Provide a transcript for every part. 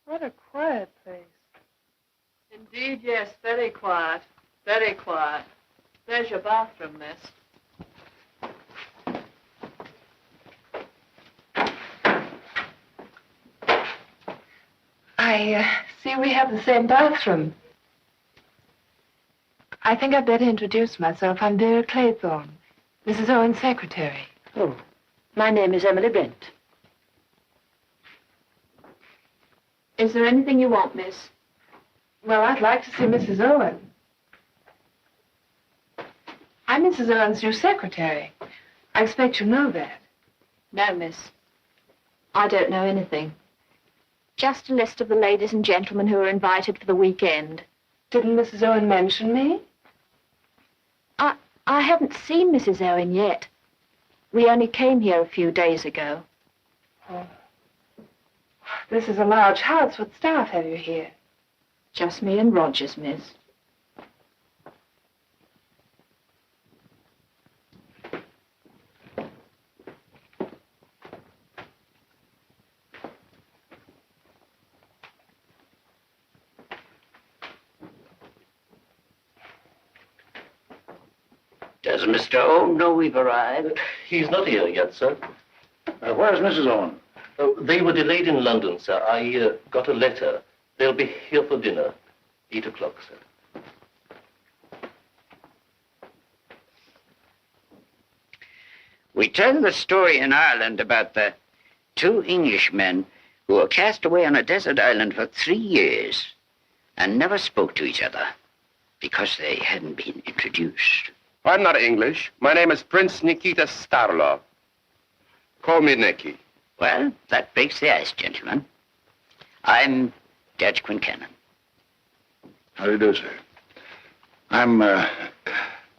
What a quiet place. Indeed, yes, very quiet. Very quiet. There's your bathroom, miss. I see we have the same bathroom. I think I'd better introduce myself. I'm Vera Claythorne, Mrs. Owen's secretary. Oh, my name is Emily Brent. Is there anything you want, miss? Well, I'd like to see Mrs. Owen. I'm Mrs. Owen's new secretary. I expect you know that. No, miss. I don't know anything. Just a list of the ladies and gentlemen who are invited for the weekend. Didn't Mrs. Owen mention me? I haven't seen Mrs. Owen yet. We only came here a few days ago. Oh. This is a large house. What staff have you here? Just me and Rogers, miss. Does Mr. Owen know we've arrived? He's not here yet, sir. Where's Mrs. Owen? They were delayed in London, sir. I got a letter. They'll be here for dinner. 8 o'clock, sir. We tell the story in Ireland about the two Englishmen who were cast away on a desert island for 3 years and never spoke to each other because they hadn't been introduced. I'm not English. My name is Prince Nikita Starlov. Call me Nicky. Well, that breaks the ice, gentlemen. I'm Judge Quincannon. How do you do, sir? I'm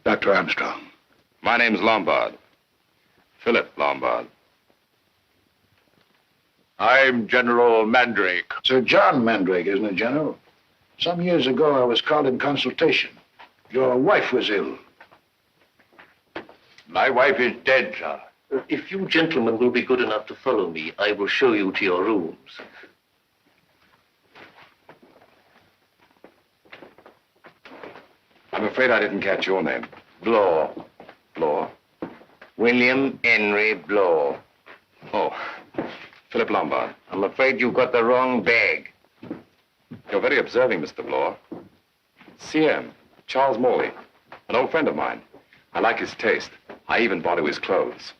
Dr. Armstrong. My name's Lombard. Philip Lombard. I'm General Mandrake. Sir John Mandrake, isn't it, General? Some years ago, I was called in consultation. Your wife was ill. My wife is dead, sir. If you gentlemen will be good enough to follow me, I will show you to your rooms. I'm afraid I didn't catch your name. Bloor. Bloor. William Henry Bloor. Oh, Philip Lombard. I'm afraid you got the wrong bag. You're very observing, Mr. Bloor. CM, Charles Morley, an old friend of mine. I like his taste. I even bought him his clothes.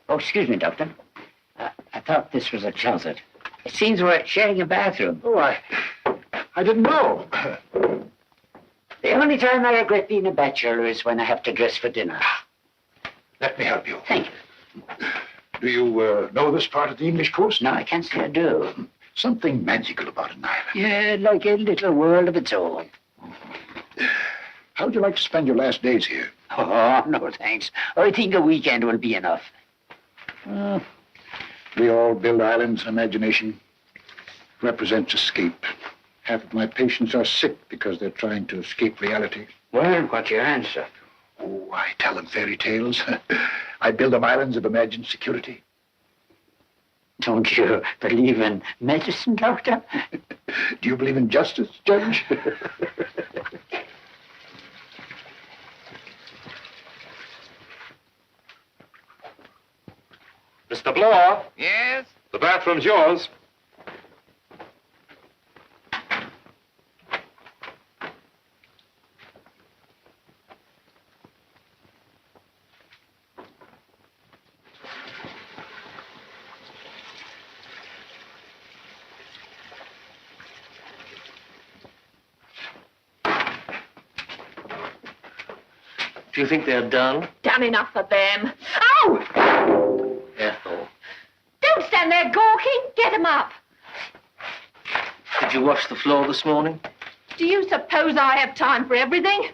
Oh, excuse me, Doctor. I thought this was a closet. It seems we're sharing a bathroom. Oh, I didn't know. The only time I regret being a bachelor is when I have to dress for dinner. Let me help you. Thank you. Do you know this part of the English coast? No, I can't say I do. Something magical about an island. Yeah, like a little world of its own. How would you like to spend your last days here? Oh, no, thanks. I think a weekend will be enough. We all build islands in imagination. Represents escape. Half of my patients are sick because they're trying to escape reality. Well, what's your answer? Oh, I tell them fairy tales. I build them islands of imagined security. Don't you believe in medicine, Doctor? Do you believe in justice, Judge? Mr. Bloor, Yes? the bathroom's yours. Do you think they're done? Done enough for them. Oh! Ethel, Don't stand there gawking. Get 'em up. did you wash the floor this morning? Do you suppose I have time for everything?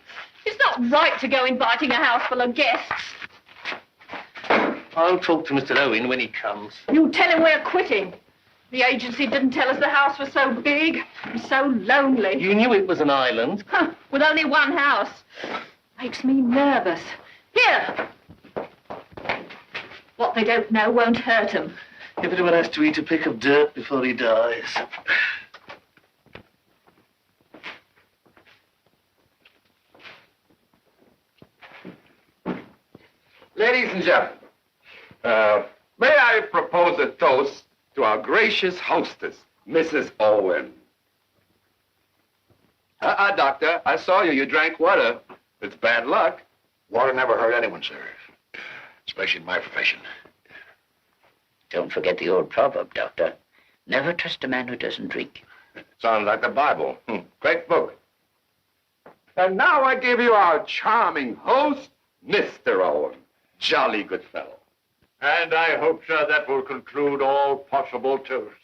It's not right to go inviting a house full of guests. I'll talk to Mr. Owen when he comes. You tell him we're quitting. The agency didn't tell us the house was so big and so lonely. You knew it was an island. Huh, with only one house. Makes me nervous. Here. What they don't know won't hurt them. Everyone has to eat a pick of dirt before he dies. Ladies and gentlemen, may I propose a toast to our gracious hostess, Mrs. Owen. Doctor, I saw you. You drank water. It's bad luck. Water never hurt anyone, sir. Especially in my profession. Don't forget the old proverb, Doctor. Never trust a man who doesn't drink. Sounds like the Bible. Great book. And now I give you our charming host, Mr. Owen. Jolly good fellow. And I hope, sir, that will conclude all possible toasts.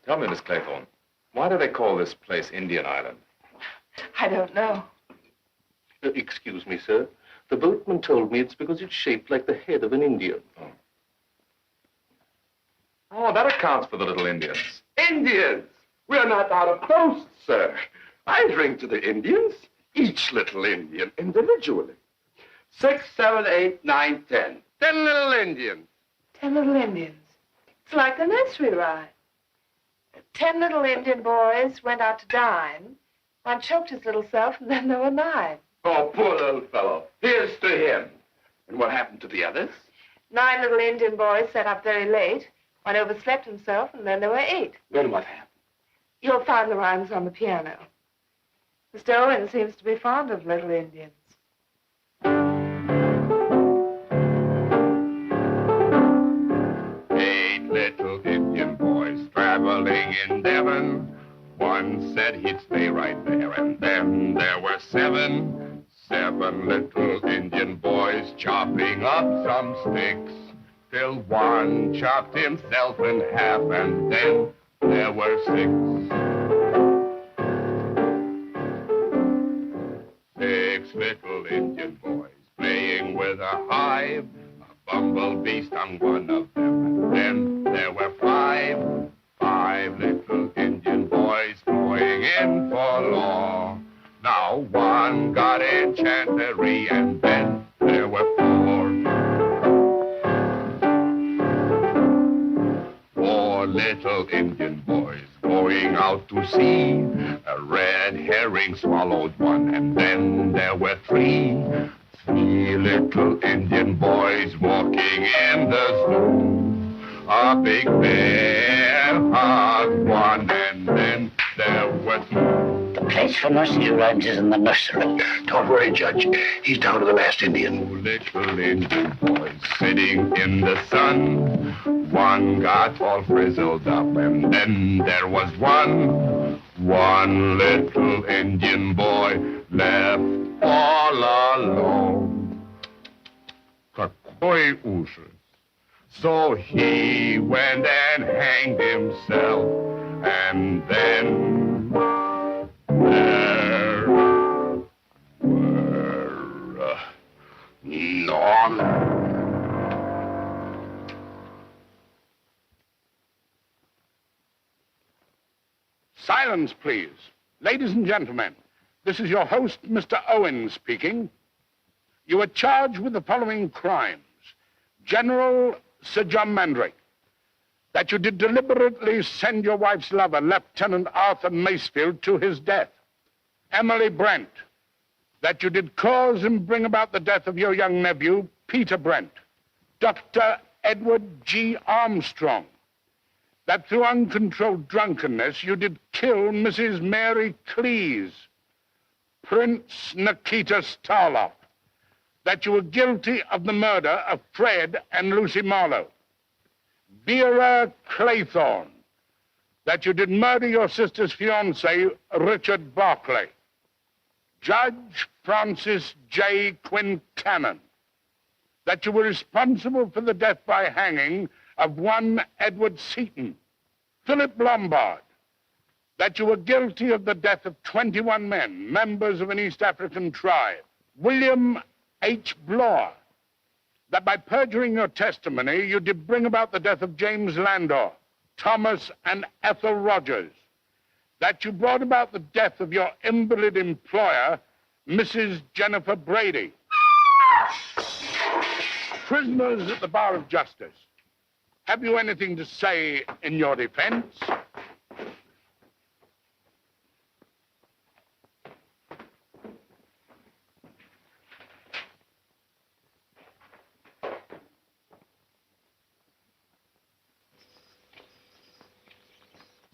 Tell me, Miss Claythorne, why do they call this place Indian Island? I don't know. Excuse me, sir. The boatman told me it's because it's shaped like the head of an Indian. Oh, that accounts for the little Indians. Indians! We're not out of toast, sir. I drink to the Indians, each little Indian individually. 6, 7, 8, 9, 10. 10 little Indians. 10 little Indians. It's like the nursery rhyme. 10 little Indian boys went out to dine. One choked his little self, and then there were 9. Oh, poor little fellow. Here's to him. And what happened to the others? 9 little Indian boys sat up very late. One overslept himself, and then there were 8. Then what happened? You'll find the rhymes on the piano. Mr. Owen seems to be fond of little Indians. 8 little Indian boys traveling in Devon. One said he'd stay right there, and then there were 7. 7 little Indian boys chopping up some sticks, till one chopped himself in half, and then there were 6. 6 little Indian boys playing with a hive. A bumblebee stung one of them, and then there were 5. 5 little Indian boys going in for law. Now one got enchantery, and then there were 4. 4 little Indian boys going out to sea. A red herring swallowed one, and then there were 3. 3 little Indian boys walking in the zoo. A big bear hugged one, and then there were 2. The place for nursery rhymes is in the nursery. Don't worry, Judge. He's down to the last Indian. 2 little Indian boys sitting in the sun. One got all frizzled up, and then there was 1. 1 little Indian boy left all alone. Какой ужас. So he went and hanged himself, and then there were none. Silence, please. Ladies and gentlemen, this is your host, Mr. Owen, speaking. You are charged with the following crimes. General Sir John Mandrake, that you did deliberately send your wife's lover, Lieutenant Arthur Macefield, to his death. Emily Brent, that you did cause and bring about the death of your young nephew, Peter Brent. Dr. Edward G. Armstrong, that through uncontrolled drunkenness you did kill Mrs. Mary Cleese. Prince Nikita Starloff, that you were guilty of the murder of Fred and Lucy Marlowe. Vera Claythorne, that you did murder your sister's fiancé, Richard Barclay. Judge Francis J. Quincannon, that you were responsible for the death by hanging of one Edward Seaton. Philip Lombard, that you were guilty of the death of 21 men, members of an East African tribe. William H. Bloor, that by perjuring your testimony, you did bring about the death of James Landor, Thomas and Ethel Rogers, that you brought about the death of your invalid employer, Mrs. Jennifer Brady. Prisoners at the bar of justice, have you anything to say in your defense?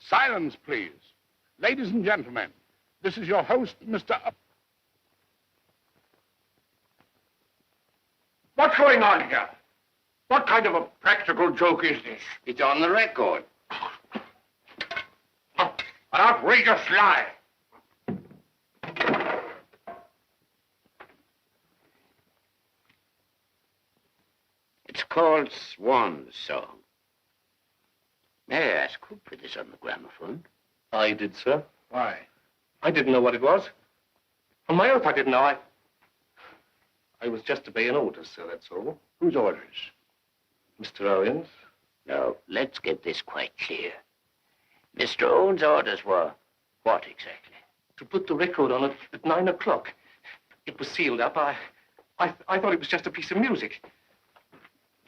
Silence, please. Ladies and gentlemen, this is your host, Mr. What's going on here? What kind of a practical joke is this? It's on the record. An outrageous lie. It's called Swan's Song. May I ask who put this on the gramophone? I did, sir. Why? I didn't know what it was. On my oath, I didn't know. I was just obeying orders, sir, that's all. Whose orders? Mr. Owens. Now, let's get this quite clear. Mr. Owen's orders were what exactly? To put the record on at 9 o'clock. It was sealed up. I thought it was just a piece of music.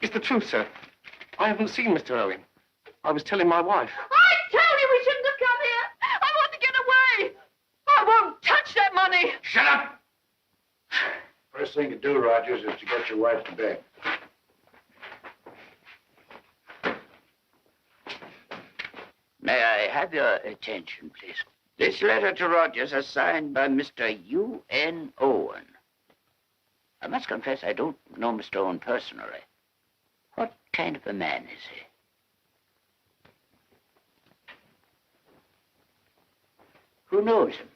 It's the truth, sir. I haven't seen Mr. Owen. I was telling my wife. I told you we shouldn't have come here. I want to get away. I won't touch that money. Shut up! First thing to do, Rogers, is to get your wife to bed. May I have your attention, please? This letter to Rogers is signed by Mr. U.N. Owen. I must confess I don't know Mr. Owen personally. What kind of a man is he? Who knows him?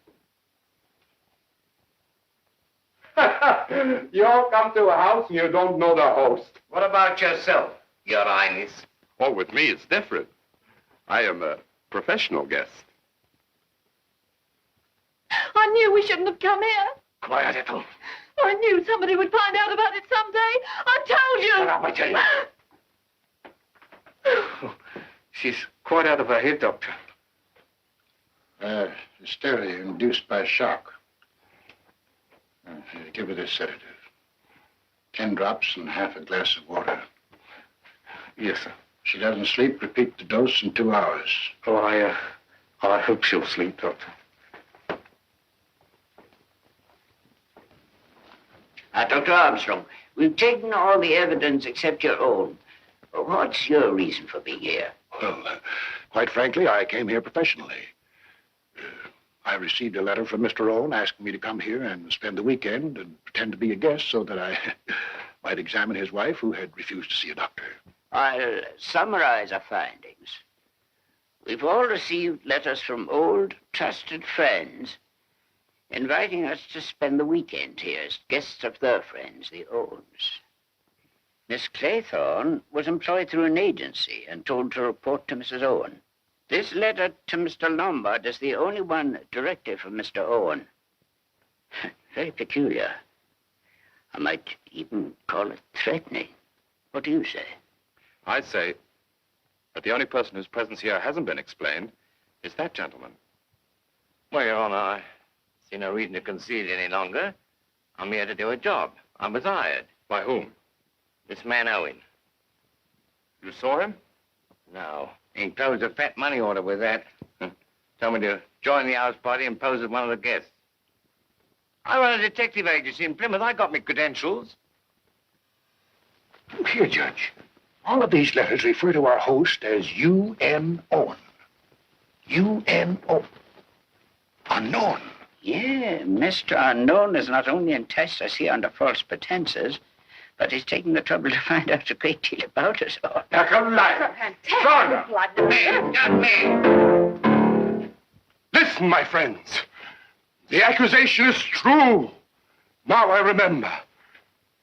You all come to a house and you don't know the host. What about yourself, Your Highness? Oh, with me, it's different. I am a professional guest. I knew we shouldn't have come here. Quiet, Ethel. I knew somebody would find out about it someday. I told you. Shut up, I tell you. She's quite out of her head, Doctor. Hysteria induced by shock. Give her this sedative. 10 drops and half a glass of water. Yes, sir. If she doesn't sleep, repeat the dose in 2 hours. Oh, I hope she'll sleep, Doctor. Dr. Armstrong, we've taken all the evidence except your own. What's your reason for being here? Well, quite frankly, I came here professionally. I received a letter from Mr. Owen asking me to come here and spend the weekend and pretend to be a guest so that I might examine his wife, who had refused to see a doctor. I'll summarize our findings. We've all received letters from old, trusted friends inviting us to spend the weekend here as guests of their friends, the Owens. Miss Claythorne was employed through an agency and told to report to Mrs. Owen. This letter to Mr. Lombard is the only one directed from Mr. Owen. Very peculiar. I might even call it threatening. What do you say? I say that the only person whose presence here hasn't been explained is that gentleman. Well, Your Honor, I see no reason to conceal any longer. I'm here to do a job. I was hired. By whom? This man Owen. You saw him? No. He closed a fat money order with that. Told me to join the house party and pose as one of the guests. I run a detective agency in Plymouth. I got me credentials. Look here, Judge. All of these letters refer to our host as U.N. Owen. U.N. Owen. Unknown. Yeah, Mr. Unknown has not only enticed us here under false pretenses, but he's taken the trouble to find out a great deal about us all. Now, come liar. Fantastic blood. Me, not me. Listen, my friends. The accusation is true. Now I remember.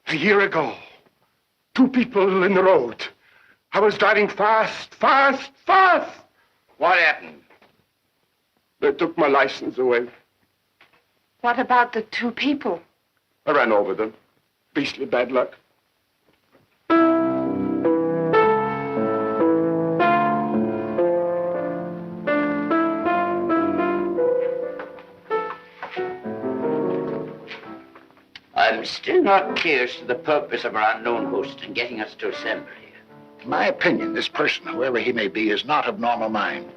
A year ago, 2 people in the road. I was driving fast. What happened? They took my license away. What about the 2 people? I ran over them. Beastly bad luck. I'm still not clear as to the purpose of our unknown host in getting us to assemble here. In my opinion, this person, whoever he may be, is not of normal mind.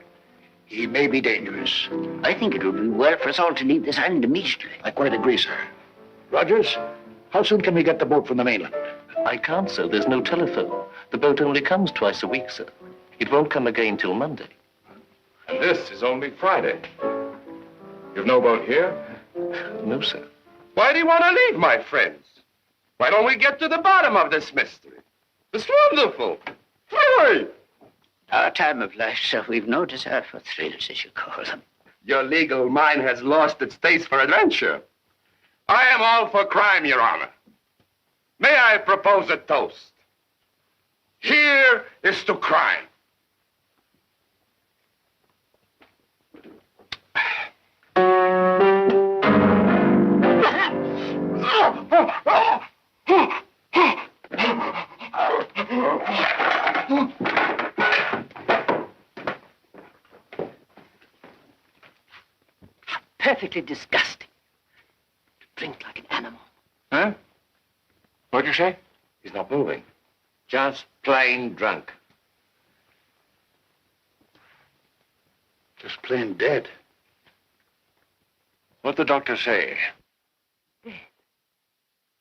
He may be dangerous. I think it would be well for us all to leave this island immediately. I quite agree, sir. Rogers, how soon can we get the boat from the mainland? I can't, sir. There's no telephone. The boat only comes twice a week, sir. It won't come again till Monday. And this is only Friday. You've no boat here? No, sir. Why do you want to leave, my friends? Why don't we get to the bottom of this mystery? It's wonderful. Hurry! Our time of life, sir, we've no desire for thrills, as you call them. Your legal mind has lost its taste for adventure. I am all for crime, Your Honor. May I propose a toast? Here is to crime. Perfectly disgusting. To drink like an animal. Huh? What'd you say? He's not moving. Just plain drunk. Just plain dead. What'd the doctor say? Dead.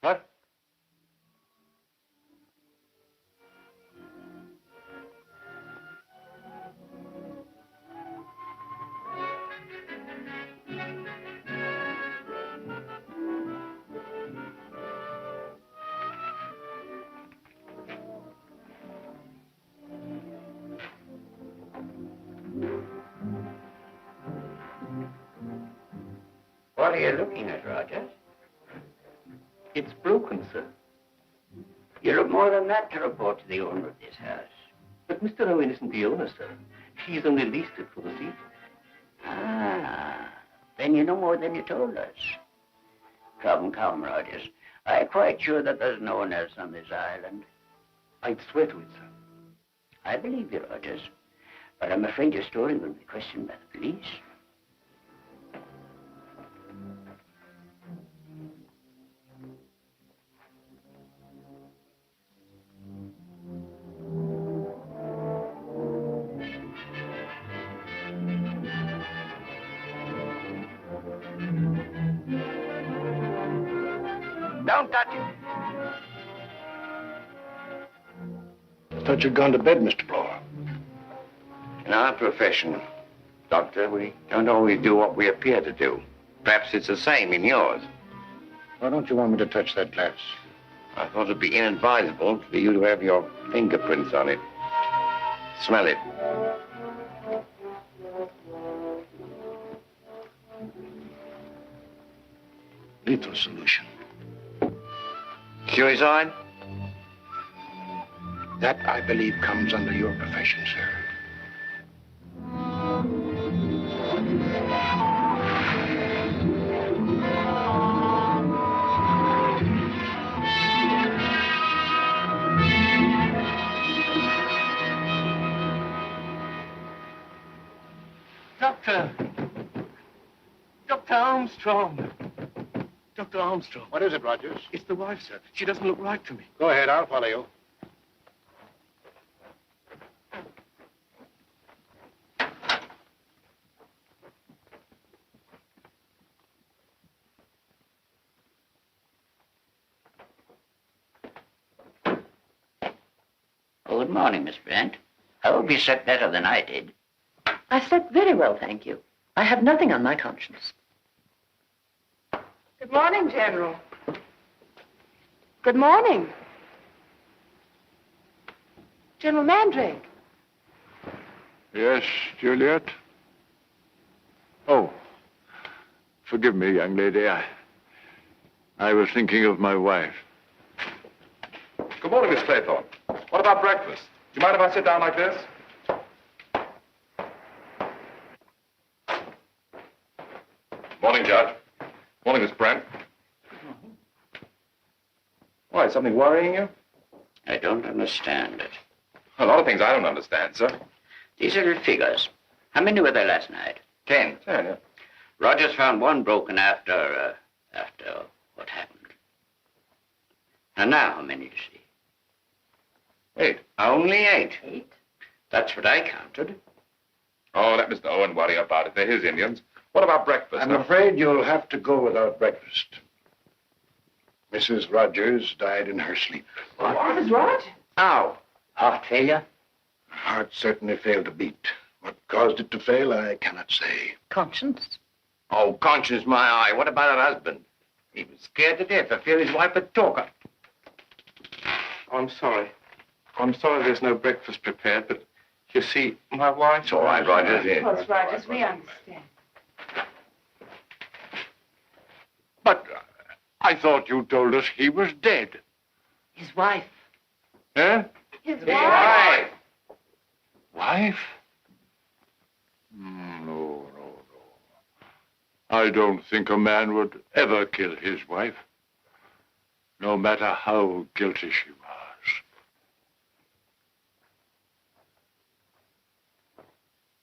What? What are you looking at, Roger? It's broken, sir. You look more than that to report to the owner of this house. But Mr. Owen isn't the owner, sir. He's only leased it for the season. Ah, then you know more than you told us. Come, Rogers. I'm quite sure that there's no one else on this island. I'd swear to it, sir. I believe you, Rogers. But I'm afraid your story will be questioned by the police. Don't touch it. I thought you'd gone to bed, Mr. Blower. In our profession, Doctor, we don't always do what we appear to do. Perhaps it's the same in yours. Why don't you want me to touch that glass? I thought it'd be inadvisable for you to have your fingerprints on it. Smell it. Lethal solution. Suicide? That, I believe, comes under your profession, sir. Doctor! Dr. Armstrong! Dr. Armstrong. What is it, Rogers? It's the wife, sir. She doesn't look right to me. Go ahead, I'll follow you. Oh, good morning, Miss Brent. I hope you slept better than I did. I slept very well, thank you. I have nothing on my conscience. Good morning, General. Good morning. General Mandrake. Yes, Juliet? Oh, forgive me, young lady. I was thinking of my wife. Good morning, Miss Claythorne. What about breakfast? Do you mind if I sit down like this? Morning, Judge. Morning, Miss Brent. Why, is something worrying you? I don't understand it. A lot of things I don't understand, sir. These little figures. How many were there last night? 10. 10, yeah. Rogers found one broken after what happened. And now, how many do you see? 8. Only 8. 8? That's what I counted. Oh, let Mr. Owen worry about it. They're his Indians. What about breakfast? I'm afraid you'll have to go without breakfast. Mrs. Rogers died in her sleep. Mrs. Rogers? How? Heart failure? Her heart certainly failed to beat. What caused it to fail, I cannot say. Conscience? Oh, conscience, my eye. What about her husband? He was scared to death for fear his wife would talk her. I'm sorry. I'm sorry there's no breakfast prepared, but you see, my wife... It's all right, Rogers. Of course, Rogers, we understand. But I thought you told us he was dead. His wife. Eh? His Wife! Wife? No. I don't think a man would ever kill his wife, no matter how guilty she was.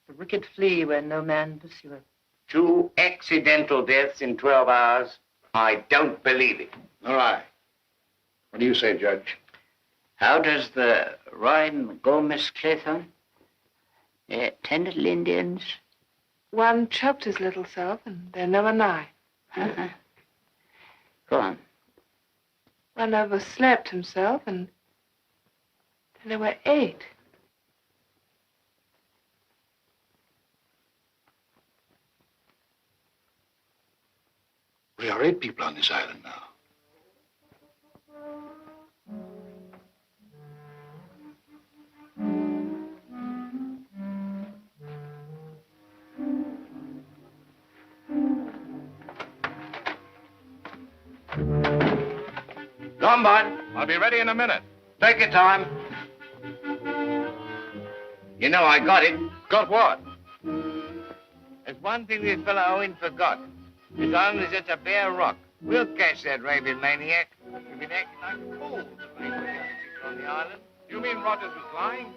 The wicked flee where no man pursueth. 2 accidental deaths in 12 hours. I don't believe it. All right. What do you say, Judge? How does the rhyme go, Miss Clayton? 10 little Indians. One choked his little self, and they're never nigh. Uh-huh. Go on. One overslept himself, and then there were 8. We are 8 people on this island now. Go on, bud. I'll be ready in a minute. Take your time. You know, I got it. Got what? There's one thing this fellow Owen forgot. His island is just a bare rock. We'll catch that raving maniac. We've been acting like fools if we put the other people on the island. You mean Rogers was lying?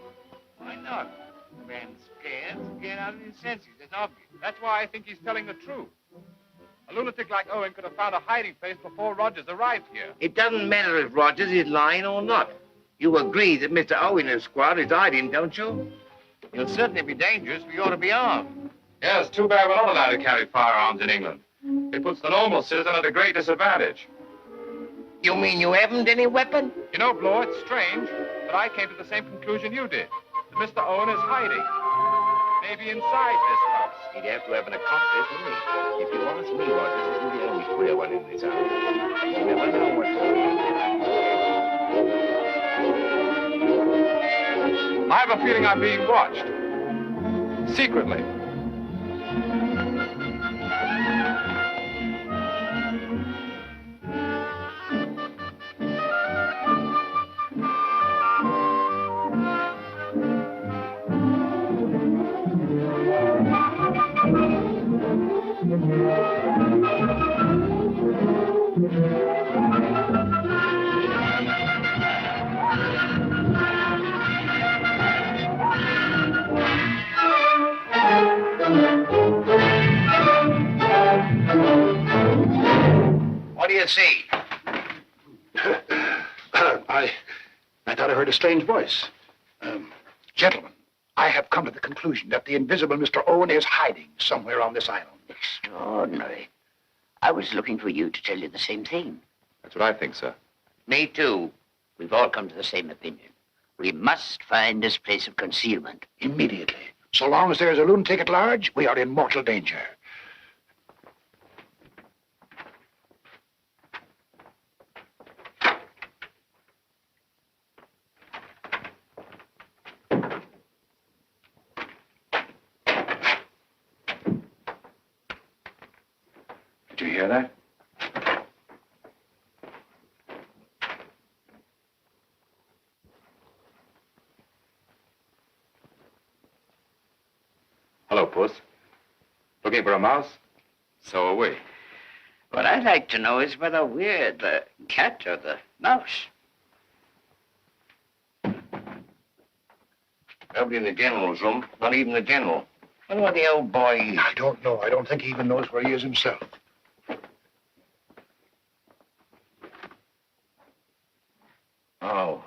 Why not? The man's scared out of his senses. It's obvious. That's why I think he's telling the truth. A lunatic like Owen could have found a hiding place before Rogers arrived here. It doesn't matter if Rogers is lying or not. You agree that Mr. Owen and his squad is hiding, don't you? He'll certainly be dangerous. We ought to be armed. Yeah, it's too bad we're not allowed to carry firearms in England. It puts the normal citizen at a great disadvantage. You mean you haven't any weapon? You know, Bloor, it's strange, but I came to the same conclusion you did. That Mr. Owen is hiding. Maybe inside this house. He'd have to have an accomplice, wouldn't he? If you ask me, Rogers isn't the only queer one in this house. You never know what's going on. I have a feeling I'm being watched. Secretly. What do you see? I thought I heard a strange voice. Gentlemen, I have come to the conclusion that the invisible Mr. Owen is hiding somewhere on this island. Extraordinary. I was looking for you to tell you the same thing. That's what I think, sir. Me too. We've all come to the same opinion. We must find this place of concealment. Immediately. So long as there is a lunatic at large, we are in mortal danger. Did you hear that? Hello, Puss. Looking for a mouse? So are we. What I'd like to know is whether we're the cat or the mouse. Nobody in the general's room, not even the general. Wonder what the old boy is. I don't know. I don't think he even knows where he is himself. Oh.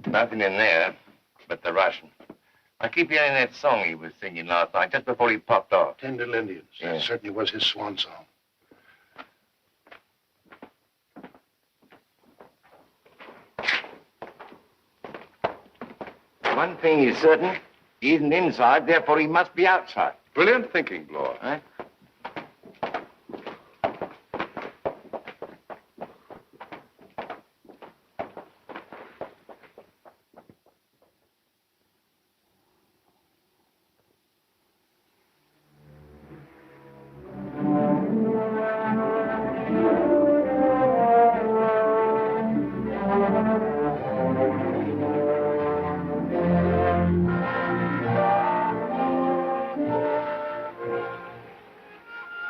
Nothing in there but the Russian. I keep hearing that song he was singing last night, just before he popped off. 10 Little Indians. Yeah. That certainly was his swan song. One thing is certain, He isn't inside, therefore he must be outside. Brilliant thinking, Bloor. Eh?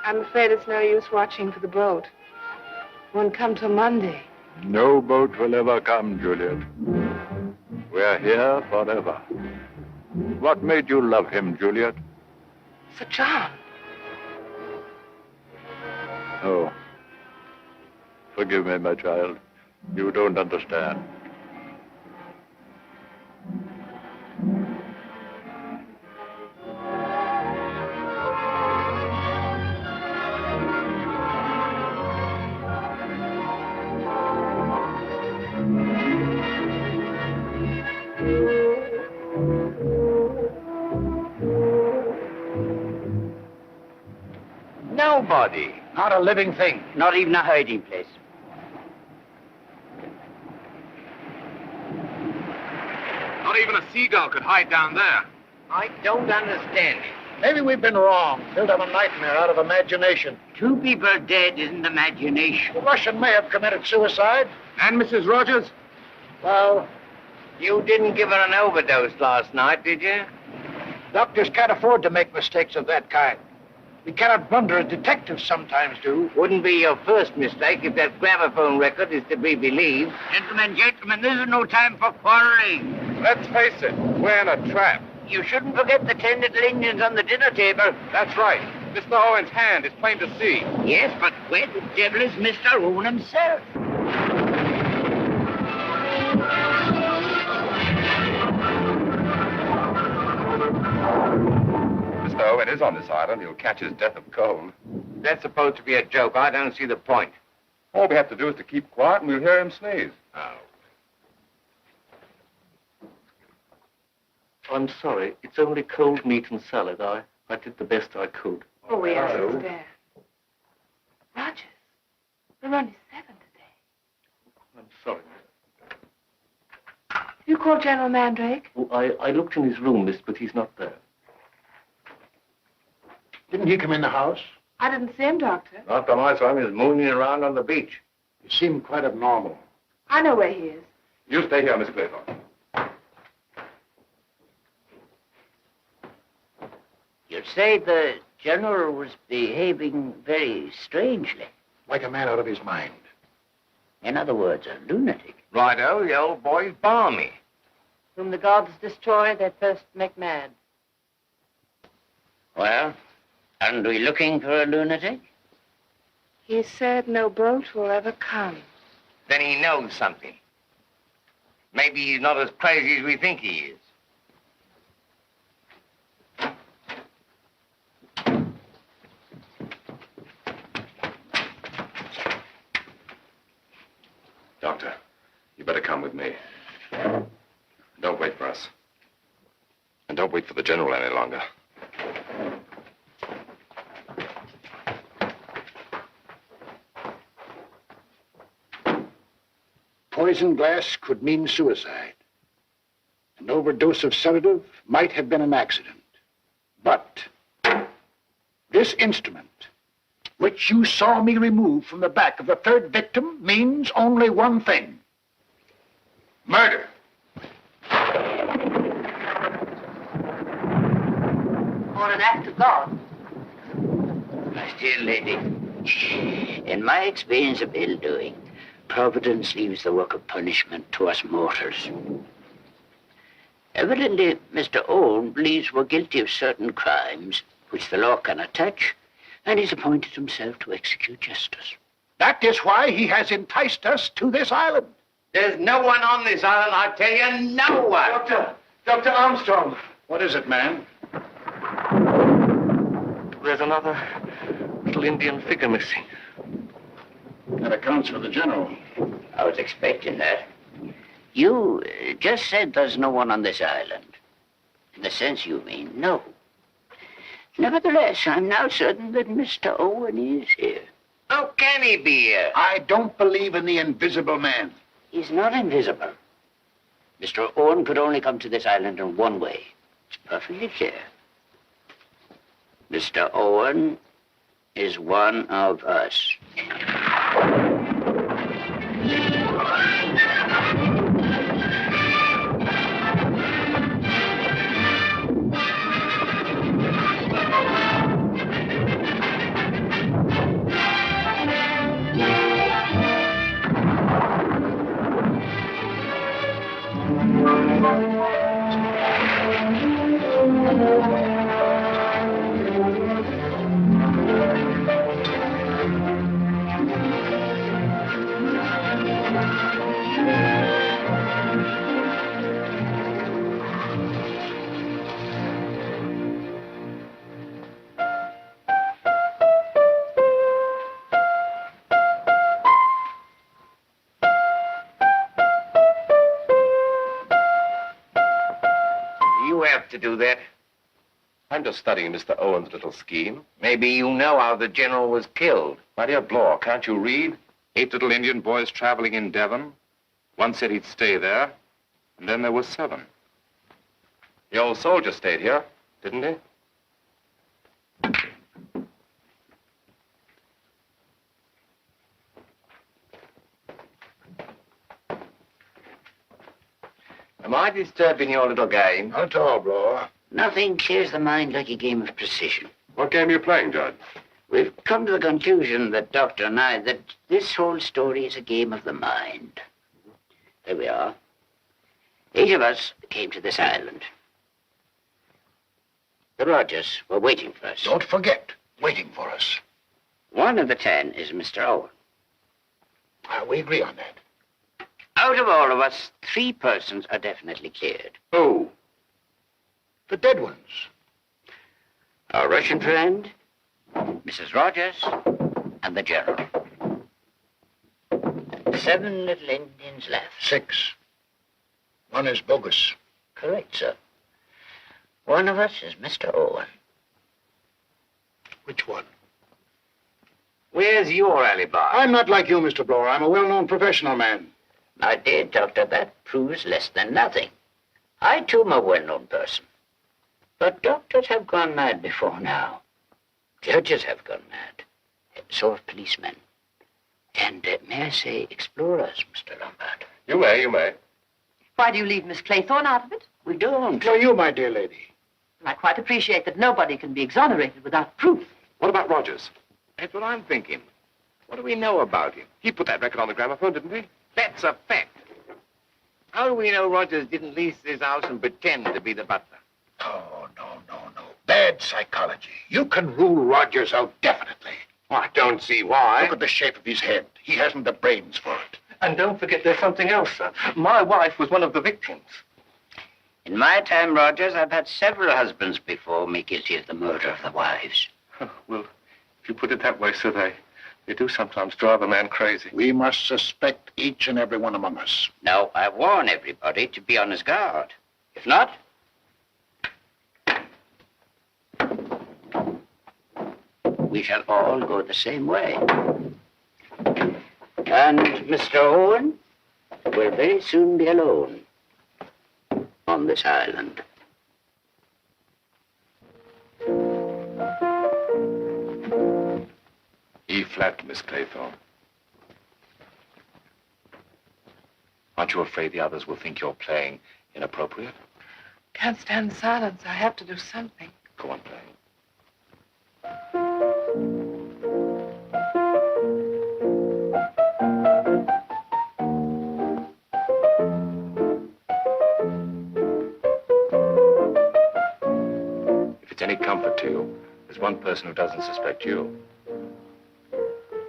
I'm afraid it's no use watching for the boat. Won't come till Monday. No boat will ever come, Juliet. We're here forever. What made you love him, Juliet? Sir John. Oh. Forgive me, my child. You don't understand. Nobody. Not a living thing. Not even a hiding place. Not even a seagull could hide down there. I don't understand it. Maybe we've been wrong. Built up a nightmare out of imagination. 2 people dead isn't imagination. The Russian may have committed suicide. And Mrs. Rogers? Well, You didn't give her an overdose last night, did you? doctors can't afford to make mistakes of that kind. We cannot blunder as detectives sometimes do. Wouldn't be your first mistake if that gramophone record is to be believed. Gentlemen, this is no time for quarreling. Let's face it, we're in a trap. You shouldn't forget the 10 little Indians on the dinner table. That's right. Mr. Owen's hand is plain to see. Yes, but where the devil is Mr. Owen himself? Mr. Owen is on this island. He'll catch his death of cold. That's supposed to be a joke. I don't see the point. All we have to do is to keep quiet and we'll hear him sneeze. Oh. I'm sorry. It's only cold meat and salad. I did the best I could. Oh, we understand. Rogers, we're only 7 today. I'm sorry. You called General Mandrake? Oh, I looked in his room, miss, but he's not there. Didn't he come in the house? I didn't see him, Doctor. Not that I saw him. He was mooning around on the beach. He seemed quite abnormal. I know where he is. You stay here, Miss Claythorne. You'd say the general was behaving very strangely. Like a man out of his mind. In other words, a lunatic. Righto, the old boy's balmy. Whom the gods destroy, they first make mad. Well, aren't we looking for a lunatic? He said no boat will ever come. Then he knows something. Maybe he's not as crazy as we think he is. Doctor, you better come with me. Don't wait for us. And don't wait for the general any longer. Poison glass could mean suicide. An overdose of sedative might have been an accident. But this instrument, which you saw me remove from the back of the third victim, means only one thing. Murder. Or an act of God. My dear lady, in my experience of ill-doing, Providence leaves the work of punishment to us mortals. Evidently, Mr. Owen believes we're guilty of certain crimes which the law cannot touch, and he's appointed himself to execute justice. That is why he has enticed us to this island. There's no one on this island, I tell you, no one. Dr. Armstrong. What is it, man? There's another little Indian figure missing. That accounts for the general. I was expecting that. You just said there's no one on this island. In the sense you mean, no. Nevertheless, I'm now certain that Mr. Owen is here. How can he be here? I don't believe in the invisible man. He's not invisible. Mr. Owen could only come to this island in one way. It's perfectly clear. Mr. Owen is one of us. You have to do that. I'm just studying Mr. Owen's little scheme. Maybe you know how the general was killed. My dear Blore, can't you read? 8 little Indian boys traveling in Devon. One said he'd stay there, and then there were 7. The old soldier stayed here, didn't he? Am I disturbing your little game? Not at all, Blower. Nothing clears the mind like a game of precision. What game are you playing, Judge? We've come to the conclusion, that Doctor and I, that this whole story is a game of the mind. There we are. 8 of us came to this island. The Rogers were waiting for us. Don't forget, waiting for us. 1 of the 10 is Mr. Owen. We agree on that. Out of all of us, 3 persons are definitely cleared. Who? The dead ones. Our Russian friend, Mrs. Rogers, and the General. 7 little Indians left. 6. 1 is bogus. Correct, sir. 1 of us is Mr. Owen. Which one? Where's your alibi? I'm not like you, Mr. Blower. I'm a well-known professional man. My dear doctor, that proves less than nothing. I, too, am a well-known person. But doctors have gone mad before now. Judges have gone mad. So have policemen. And, may I say, explorers, Mr. Lombard. You may, you may. Why do you leave Miss Claythorne out of it? We don't. No, you, my dear lady. I quite appreciate that nobody can be exonerated without proof. What about Rogers? That's what I'm thinking. What do we know about him? He put that record on the gramophone, didn't he? That's a fact. How do we know Rogers didn't lease this house and pretend to be the butler? Oh, no. Bad psychology. You can rule Rogers out definitely. I don't see why. Look at the shape of his head. He hasn't the brains for it. And don't forget there's something else, sir. My wife was one of the victims. In my time, Rogers, I've had several husbands before me guilty of the murder of the wives. Well, if you put it that way, sir, they do sometimes drive a man crazy. We must suspect each and every one among us. Now, I warn everybody to be on his guard. If not, we shall all go the same way. And Mr. Owen will very soon be alone on this island. E flat, Miss Claythorne. Aren't you afraid the others will think you're playing inappropriate? Can't stand silence. I have to do something. Go on playing. If it's any comfort to you, there's one person who doesn't suspect you.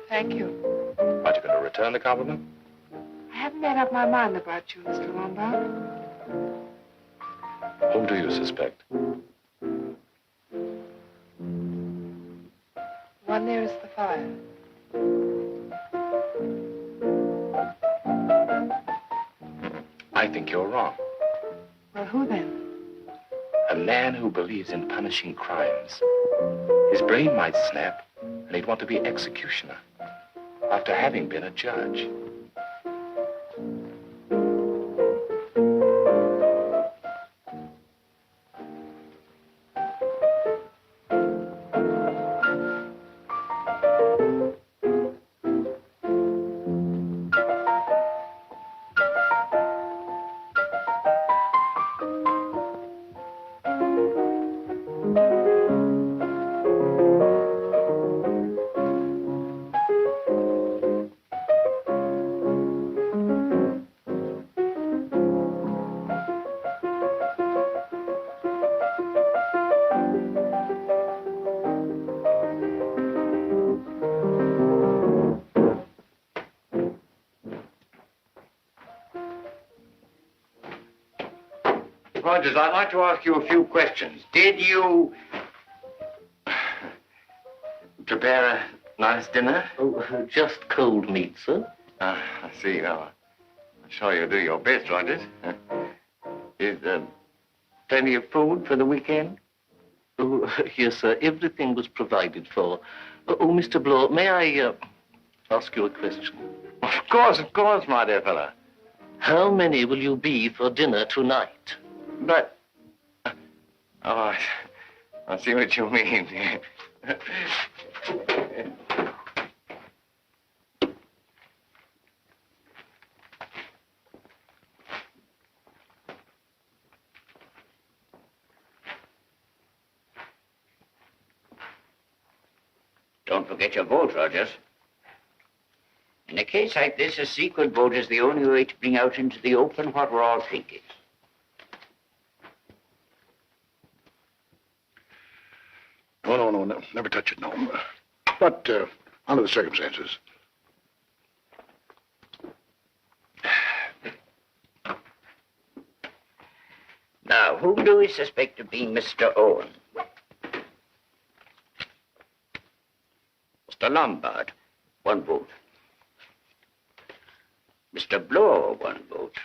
Thank you. Aren't you going to return the compliment? I haven't made up my mind about you, Mr. Lombard. Whom do you suspect? One nearest the fire. I think you're wrong. Well, who then? A man who believes in punishing crimes. His brain might snap, and he'd want to be executioner after having been a judge. Rogers, I'd like to ask you a few questions. Did you prepare a nice dinner? Oh, just cold meat, sir. I see. Now, I'm sure you'll do your best, Rogers. Is plenty of food for the weekend? Oh, yes, sir. Everything was provided for. Oh, Mr. Blow, may I ask you a question? Of course, my dear fellow. How many will you be for dinner tonight? But, oh, I see what you mean. Don't forget your vote, Rogers. In a case like this, a secret vote is the only way to bring out into the open what we're all thinking. No, never touch it, no. But, under the circumstances. Now, whom do we suspect of being Mr. Owen? Mr. Lombard, 1 vote. Mr. Blow, 1 vote.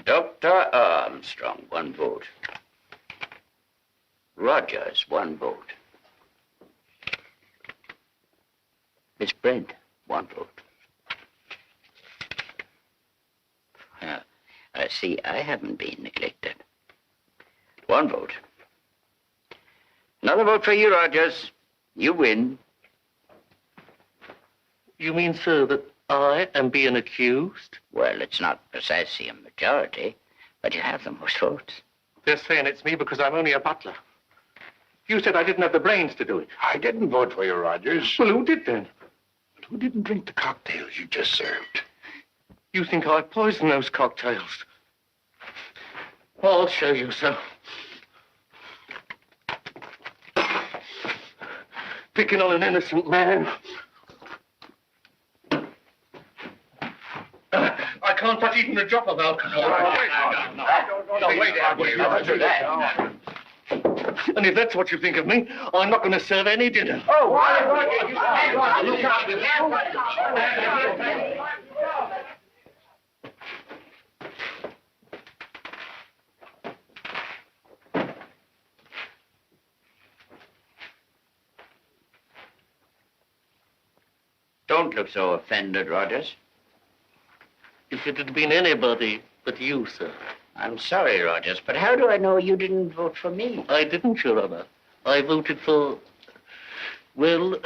Dr. Armstrong, 1 vote. Rogers, 1 vote. Miss Brent, 1 vote. See, I haven't been neglected. 1 vote. Another vote for you, Rogers. You win. You mean, sir, that I am being accused? Well, it's not precisely a majority, but you have the most votes. They're saying it's me because I'm only a butler. You said I didn't have the brains to do it. I didn't vote for you, Rogers. Well, who did then? But who didn't drink the cocktails you just served? You think I poisoned those cocktails? I'll show you, sir. Picking on an innocent man. I can't touch even a drop of alcohol. And if that's what you think of me, I'm not going to serve any dinner. Don't look so offended, Rogers. If it had been anybody but you, sir. I'm sorry, Rogers, but how do I know you didn't vote for me? I didn't, Your Honor. I voted for... Well,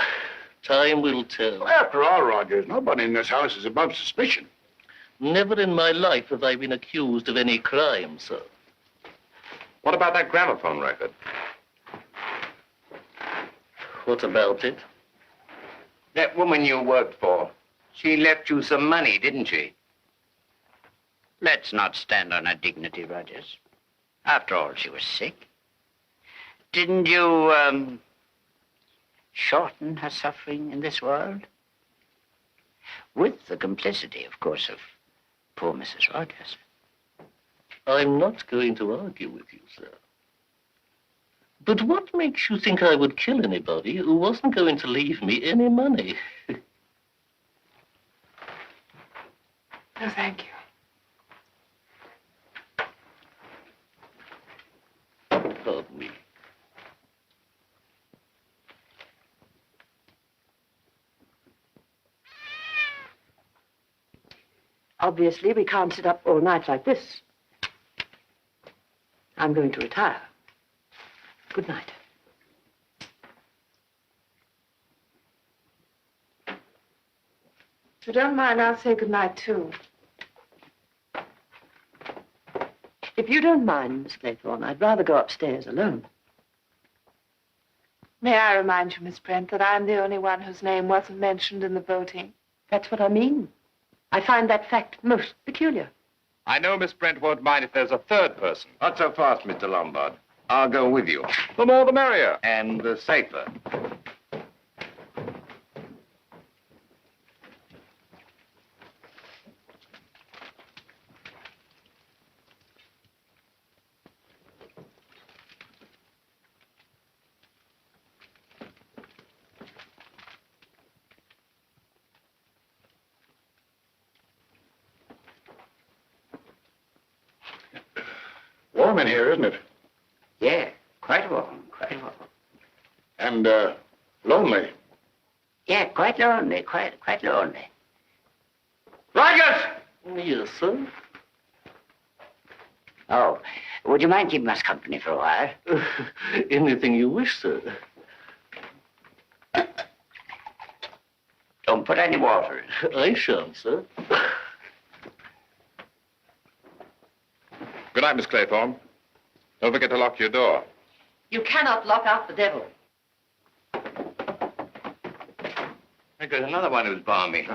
time will tell. Well, after all, Rogers, nobody in this house is above suspicion. Never in my life have I been accused of any crime, sir. What about that gramophone record? What about it? That woman you worked for, she left you some money, didn't she? Let's not stand on her dignity, Rogers. After all, she was sick. Didn't you, shorten her suffering in this world? With the complicity, of course, of poor Mrs. Rogers. I'm not going to argue with you, sir. But what makes you think I would kill anybody who wasn't going to leave me any money? No, thank you. Pardon me. Obviously, we can't sit up all night like this. I'm going to retire. Good night. If you don't mind, I'll say good night, too. If you don't mind, Miss Claythorne, I'd rather go upstairs alone. May I remind you, Miss Brent, that I'm the only one whose name wasn't mentioned in the voting? That's what I mean. I find that fact most peculiar. I know Miss Brent won't mind if there's a third person. Not so fast, Mr. Lombard. I'll go with you. The more the merrier. And safer. Warm in here, isn't it? Yeah, quite warm, quite warm. And, lonely. Yeah, quite lonely, quite lonely. Rogers! Yes, sir. Oh, would you mind keeping us company for a while? Anything you wish, sir. Don't put any water in. I shan't, sir. Good night, Miss Claythorne. Don't forget to lock your door. You cannot lock out the devil. There's another one who's balmy.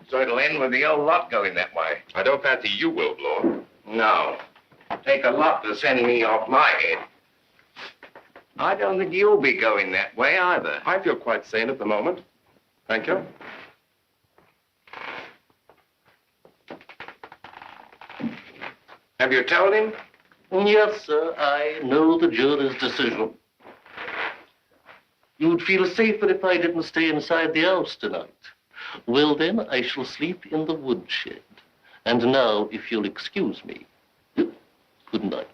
So it'll end with the old lot going that way. I don't fancy you will, Lord. No. Take a lot to send me off my head. I don't think you'll be going that way either. I feel quite sane at the moment. Thank you. Have you told him? Yes, sir. I know the jury's decision. You'd feel safer if I didn't stay inside the house tonight. Well, then, I shall sleep in the woodshed. And now, if you'll excuse me, good night.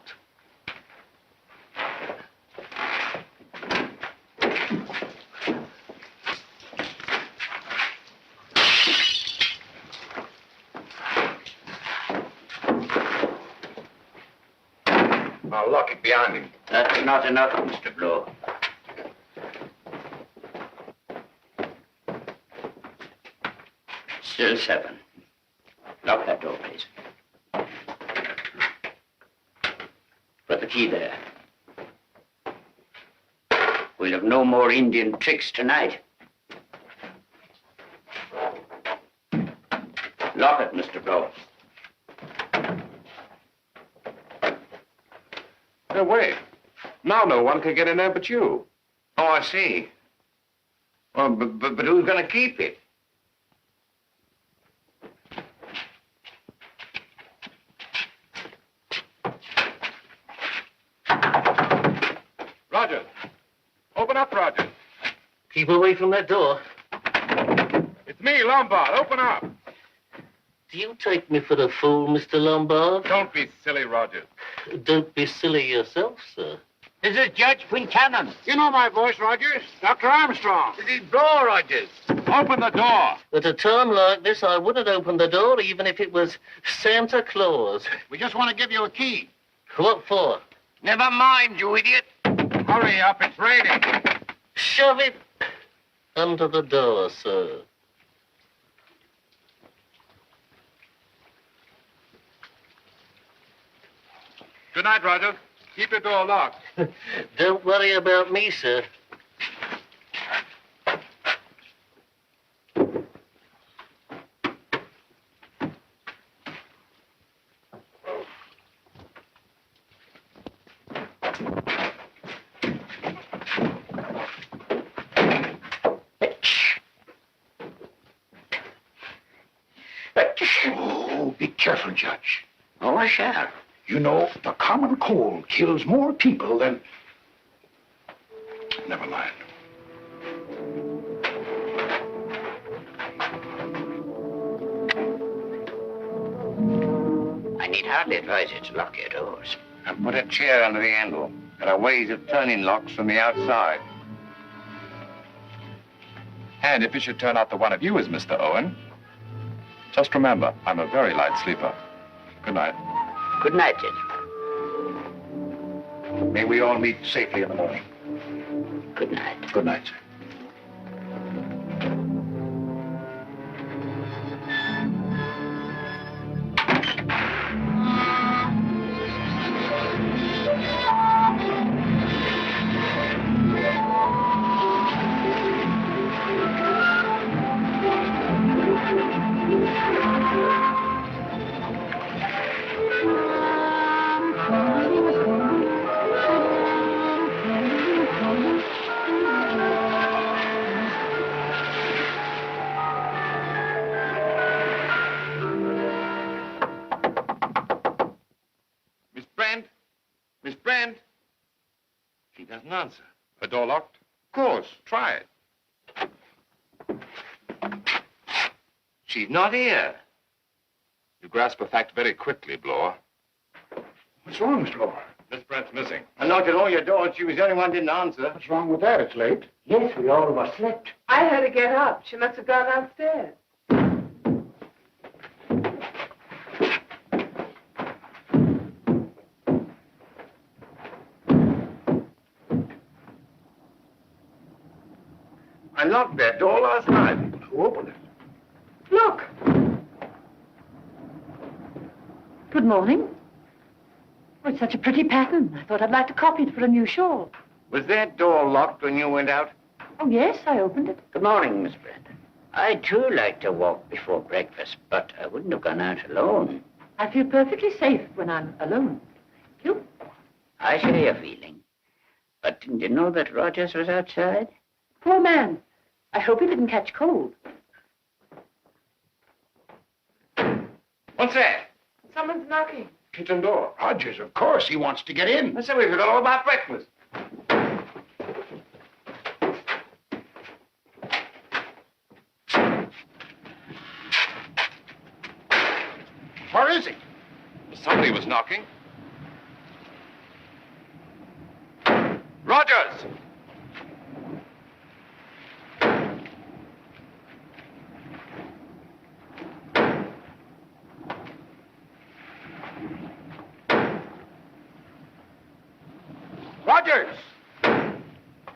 I'll lock it behind him. That's not enough, Mr. Blow. Still 7. Lock that door, please. Put the key there. We'll have no more Indian tricks tonight. Lock it, Mr. Blow. No, wait. Now no one can get in there but you. Oh, I see. Well, but who's going to keep it? Roger. Open up, Roger. Keep away from that door. It's me, Lombard. Open up. Do you take me for a fool, Mr. Lombard? Don't be silly, Roger. Don't be silly yourself, sir. This is Judge Quincannon. You know my voice, Rogers. Dr. Armstrong. This is Blow, Rogers. Open the door. At a time like this, I wouldn't open the door even if it was Santa Claus. We just want to give you a key. What for? Never mind, you idiot. Hurry up. It's raining. Shove it under the door, sir. Good night, Roger. Keep your door locked. Don't worry about me, sir. Oh, be careful, Judge. Oh, I shall. You know, the common cold kills more people than... Never mind. I need hardly advise you to lock your doors. And put a chair under the handle. There are ways of turning locks from the outside. And if it should turn out that one of you is Mr. Owen, just remember, I'm a very light sleeper. Good night. Good night, gentlemen. May we all meet safely in the morning. Good night. Good night, sir. Miss Brand? She doesn't answer. The door locked? Of course, try it. She's not here. You grasp a fact very quickly, Bloor. What's wrong, Mr. Lower? Miss Brent's missing. I knocked at all your doors. She was the only one who didn't answer. What's wrong with that? It's late. Yes, we all of us slept. I heard her get up. She must have gone downstairs. I locked that door last night. Who opened it? Look. Good morning. Oh, it's such a pretty pattern. I thought I'd like to copy it for a new shawl. Was that door locked when you went out? Oh, yes, I opened it. Good morning, Miss Brent. I, too, like to walk before breakfast, but I wouldn't have gone out alone. I feel perfectly safe when I'm alone. Thank you. I share your feeling. But didn't you know that Rogers was outside? Poor man. I hope he didn't catch cold. What's that? Someone's knocking. Kitchen door. Rogers, of course. He wants to get in. I said we forgot all about breakfast. Where is he? Somebody was knocking. Rogers! Rogers!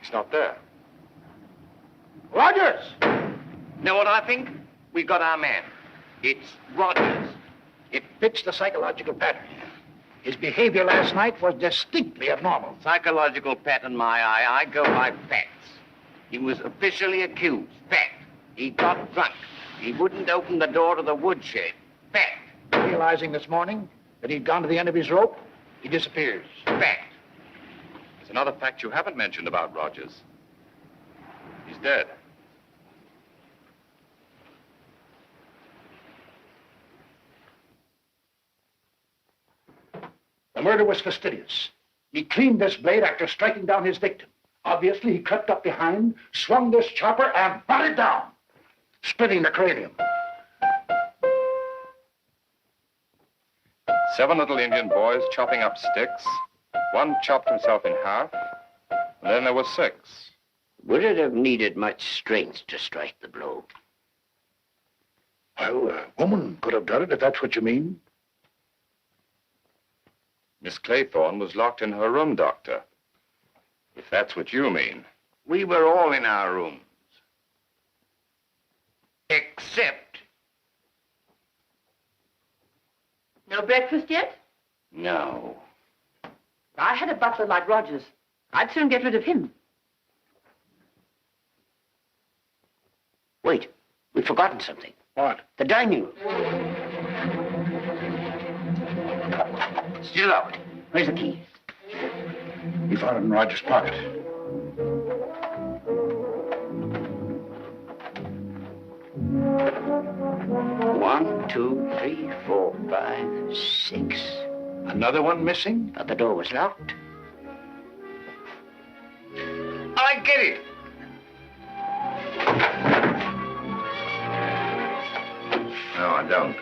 He's not there. Rogers! Know what I think? We got our man. It's Rogers. It fits the psychological pattern. His behavior last night was distinctly abnormal. Psychological pattern, my eye. I go by facts. He was officially accused. Fact. He got drunk. He wouldn't open the door to the woodshed. Fact. Realizing this morning that he'd gone to the end of his rope, he disappears. Fact. There's another fact you haven't mentioned about Rogers. He's dead. The murder was fastidious. He cleaned this blade after striking down his victim. Obviously, he crept up behind, swung this chopper, and brought it down, splitting the cranium. 7 little Indian boys chopping up sticks. One chopped himself in half, and then there were 6. Would it have needed much strength to strike the blow? Well, a woman could have done it, if that's what you mean. Miss Claythorne was locked in her room, Doctor. If that's what you mean. We were all in our rooms. Except... No breakfast yet? No. I had a butler like Rogers. I'd soon get rid of him. Wait, we've forgotten something. What? The dining room. Still locked. Where's the key? We found it in Roger's pocket. One, 2, 3, 4, 5, 6. Another one missing? Thought the door was locked. I get it. No, I don't.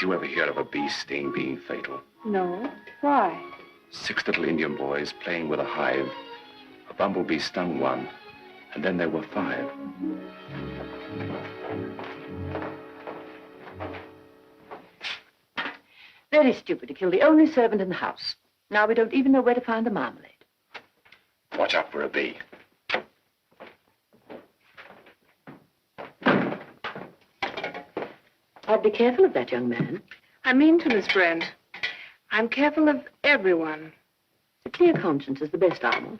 you ever hear of a bee sting being fatal? No. Why? 6 little Indian boys playing with a hive. A bumblebee stung one, and then there were 5. Very stupid to kill the only servant in the house. Now we don't even know where to find the marmalade. Watch out for a bee. I'd be careful of that young man. I mean to, Miss Brent. I'm careful of everyone. A clear conscience is the best armor.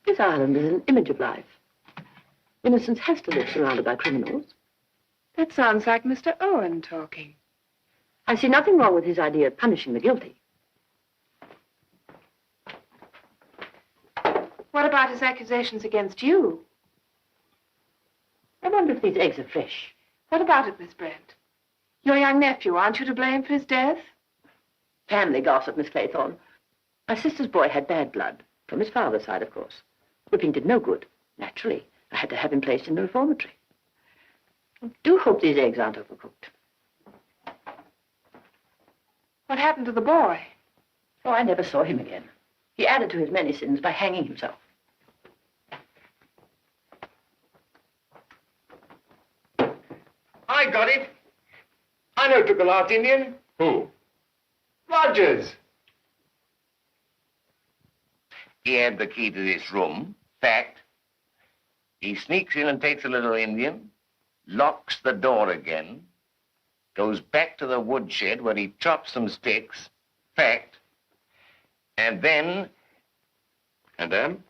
This island is an image of life. Innocence has to live surrounded by criminals. That sounds like Mr. Owen talking. I see nothing wrong with his idea of punishing the guilty. What about his accusations against you? I wonder if these eggs are fresh. What about it, Miss Brent? Your young nephew, aren't you to blame for his death? Family gossip, Miss Claythorne. My sister's boy had bad blood. From his father's side, of course. Whipping did no good. Naturally, I had to have him placed in the reformatory. I do hope these eggs aren't overcooked. What happened to the boy? Oh, I never saw him again. He added to his many sins by hanging himself. I got it. I know took a last Indian. Who? Rogers. He had the key to this room. Fact. He sneaks in and takes a little Indian, locks the door again, goes back to the woodshed where he chops some sticks. Fact. And then... And then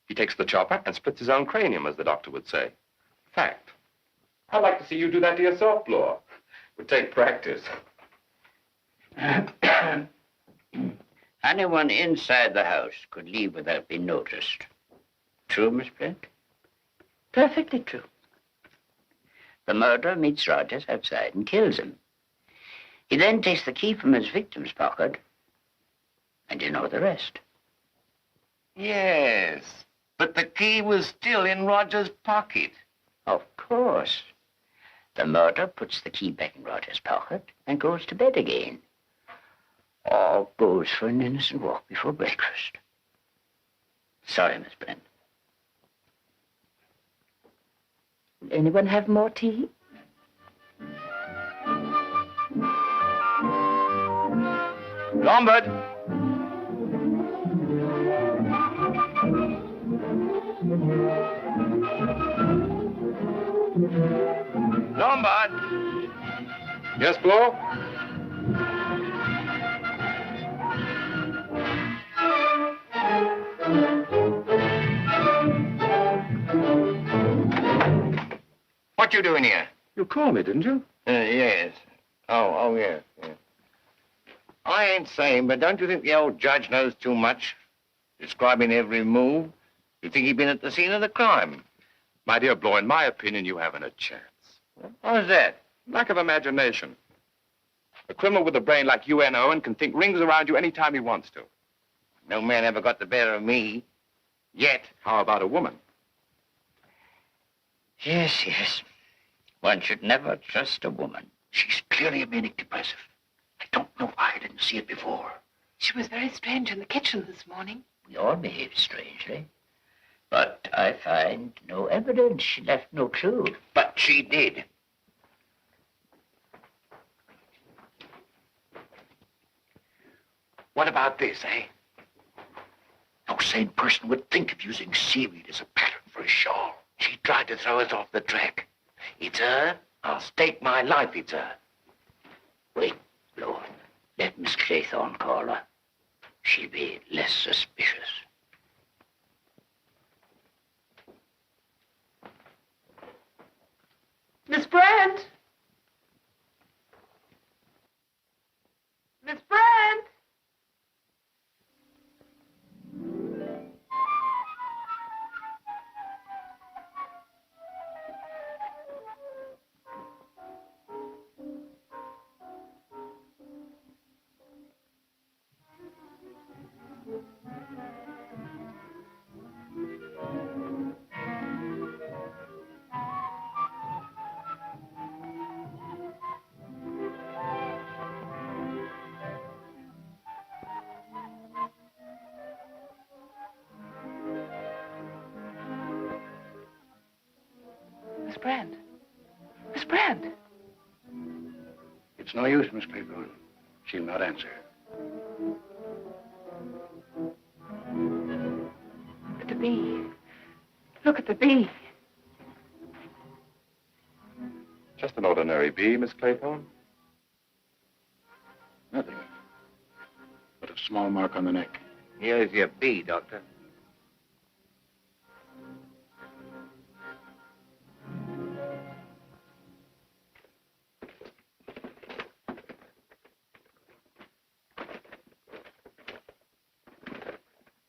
he takes the chopper and splits his own cranium, as the doctor would say. Fact. I'd like to see you do that to yourself, Flora. Would take practice. Anyone inside the house could leave without being noticed. True, Miss Brent? Perfectly true. The murderer meets Rogers outside and kills him. He then takes the key from his victim's pocket, and you know the rest. Yes, but the key was still in Rogers' pocket. Of course. The murderer puts the key back in Rogers' pocket and goes to bed again. Or goes for an innocent walk before breakfast. Sorry, Miss Brent. Anyone have more tea? Lombard! Lombard! Yes, Flo? What you doing here? You called me, didn't you? Yes. Oh, yes. I ain't saying, but don't you think the old judge knows too much? Describing every move. You think he'd been at the scene of the crime? My dear Blow, in my opinion, you haven't a chance. How's that? Lack of imagination. A criminal with a brain like you and Owen can think rings around you any time he wants to. No man ever got the better of me. Yet. How about a woman? Yes. One should never trust a woman. She's clearly a manic depressive. I don't know why I didn't see it before. She was very strange in the kitchen this morning. We all behaved strangely. But I find no evidence. She left no clue. But she did. What about this, eh? No sane person would think of using seaweed as a pattern for a shawl. She tried to throw us off the track. It's her. I'll stake my life it's her. Wait, Lord. Let Miss Claythorne call her. She'll be less suspicious. Miss Brent! Miss Brent! Miss Brand. Miss Brand. It's no use, Miss Claiborne. She'll not answer. But the bee. Look at the bee. Just an ordinary bee, Miss Claythorne. Nothing. But a small mark on the neck. Here's your bee, Doctor.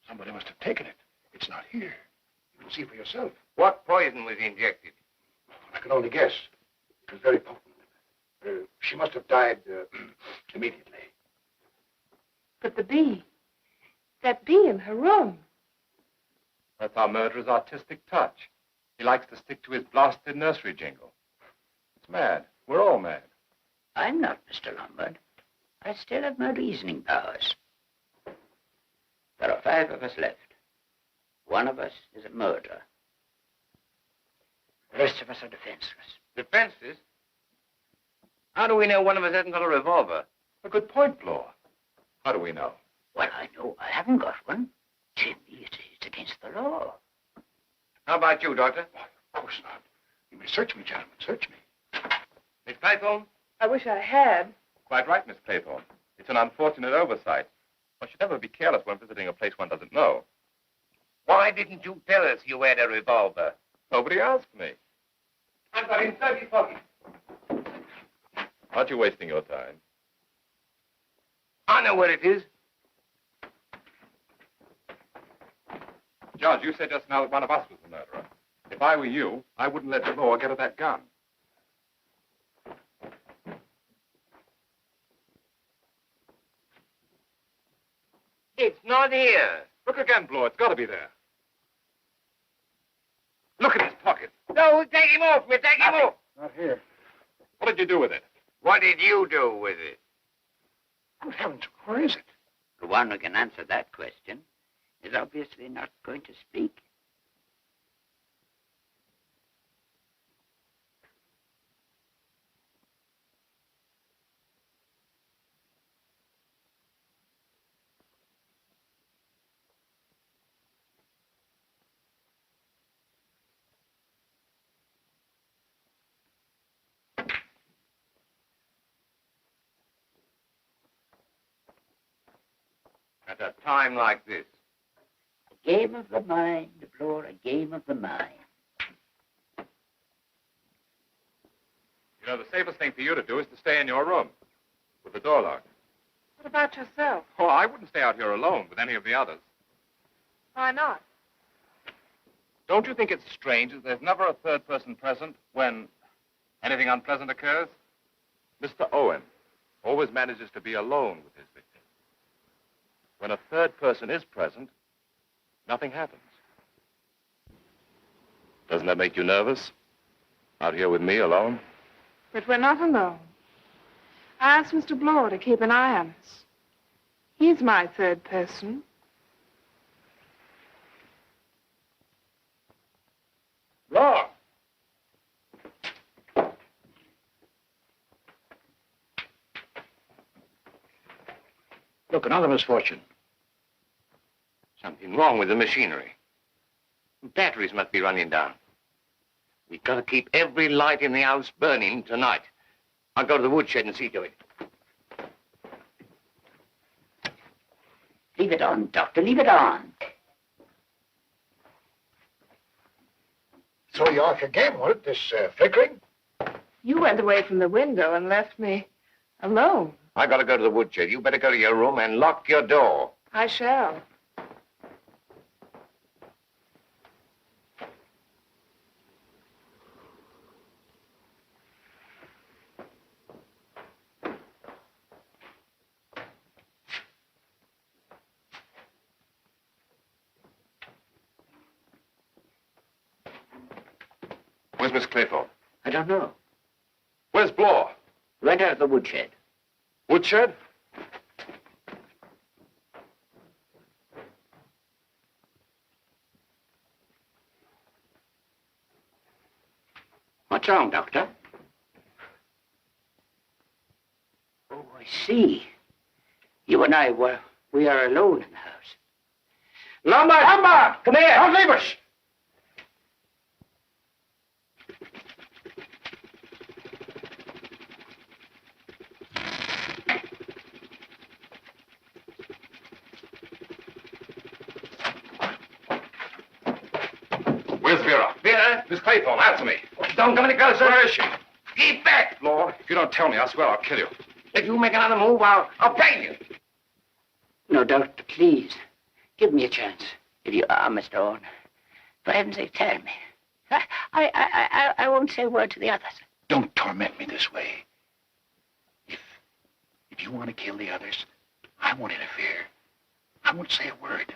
Somebody must have taken it. It's not here. You can see for yourself. What poison was injected? I can only guess. It was very potent. She must have died immediately. But the bee. That bee in her room. That's our murderer's artistic touch. He likes to stick to his blasted nursery jingle. It's mad. We're all mad. I'm not, Mr. Lombard. I still have my reasoning powers. There are 5 of us left. One of us is a murderer. The rest of us are defenseless. Defenses? How do we know one of us hasn't got a revolver? A good point, Blore. How do we know? Well, I know I haven't got one. Jimmy, it's against the law. How about you, Doctor? Why, of course not. You may search me, gentlemen. Search me. Miss Claythorne? I wish I had. Quite right, Miss Claythorne. It's an unfortunate oversight. One should never be careless when visiting a place one doesn't know. Why didn't you tell us you had a revolver? Nobody asked me. I've got in 30 pockets. Aren't you wasting your time? I know where it is. Judge, you said just now that one of us was the murderer. If I were you, I wouldn't let the law get at that gun. It's not here. Look again, Blore. It's got to be there. Look at his pocket. No, take him off. We'll take him off. Not here. What did you do with it? What did you do with it? Good heavens, where is it? The one who can answer that question is obviously not going to speak. At a time like this. A game of the mind, Blore, a game of the mind. You know, the safest thing for you to do is to stay in your room with the door locked. What about yourself? Oh, I wouldn't stay out here alone with any of the others. Why not? Don't you think it's strange that there's never a third person present when anything unpleasant occurs? Mr. Owen always manages to be alone with his victim. When a third person is present, nothing happens. Doesn't that make you nervous? Out here with me alone? But we're not alone. I asked Mr. Blore to keep an eye on us. He's my third person. Blore! Look, another misfortune. Something wrong with the machinery. Batteries must be running down. We've got to keep every light in the house burning tonight. I'll go to the woodshed and see to it. Leave it on, Doctor, leave it on. Throw you off your game, won't it, this flickering? You went away from the window and left me alone. I got to go to the woodshed. You better go to your room and lock your door. I shall. Where's Miss Claythorne? I don't know. Where's Blore? Went out of the woodshed. Woodshed? What's wrong, Doctor? Oh, I see. You and I, we are alone in the house. Lombard! Lombard! Come here! Don't leave us! Where's Vera? Vera? Miss Claythorne, answer me. Don't come any closer. Where is she? Keep back. Lord, if you don't tell me, I swear I'll kill you. If you make another move, I'll brain you. No, Doctor, please. Give me a chance. If you are, Mr. Owen. For heaven's sake, tell me. I won't say a word to the others. Don't torment me this way. If you want to kill the others, I won't interfere. I won't say a word.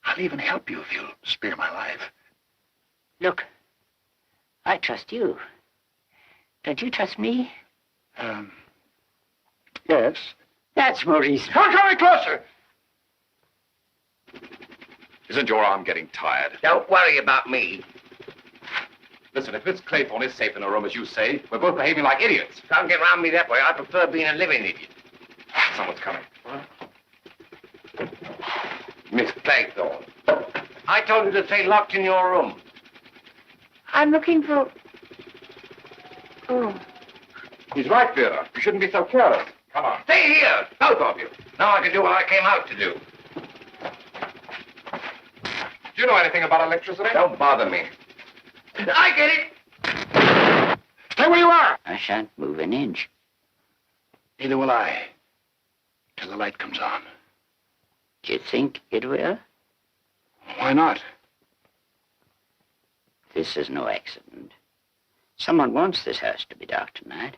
I'll even help you if you'll spare my life. Look, I trust you. Don't you trust me? Yes. That's more reason. Don't come any closer! Isn't your arm getting tired? Don't worry about me. Listen, if Miss Claythorne is safe in her room, as you say, we're both behaving like idiots. Don't get around me that way. I prefer being a living idiot. Someone's coming. Miss Claythorne, I told you to stay locked in your room. I'm looking for... Oh. He's right, Vera. You shouldn't be so careless. Come on. Stay here, both of you. Now I can do what I came out to do. Do you know anything about electricity? Don't bother me. I get it. Stay where you are! I shan't move an inch. Neither will I. Till the light comes on. Do you think it will? Why not? This is no accident. Someone wants this house to be dark tonight.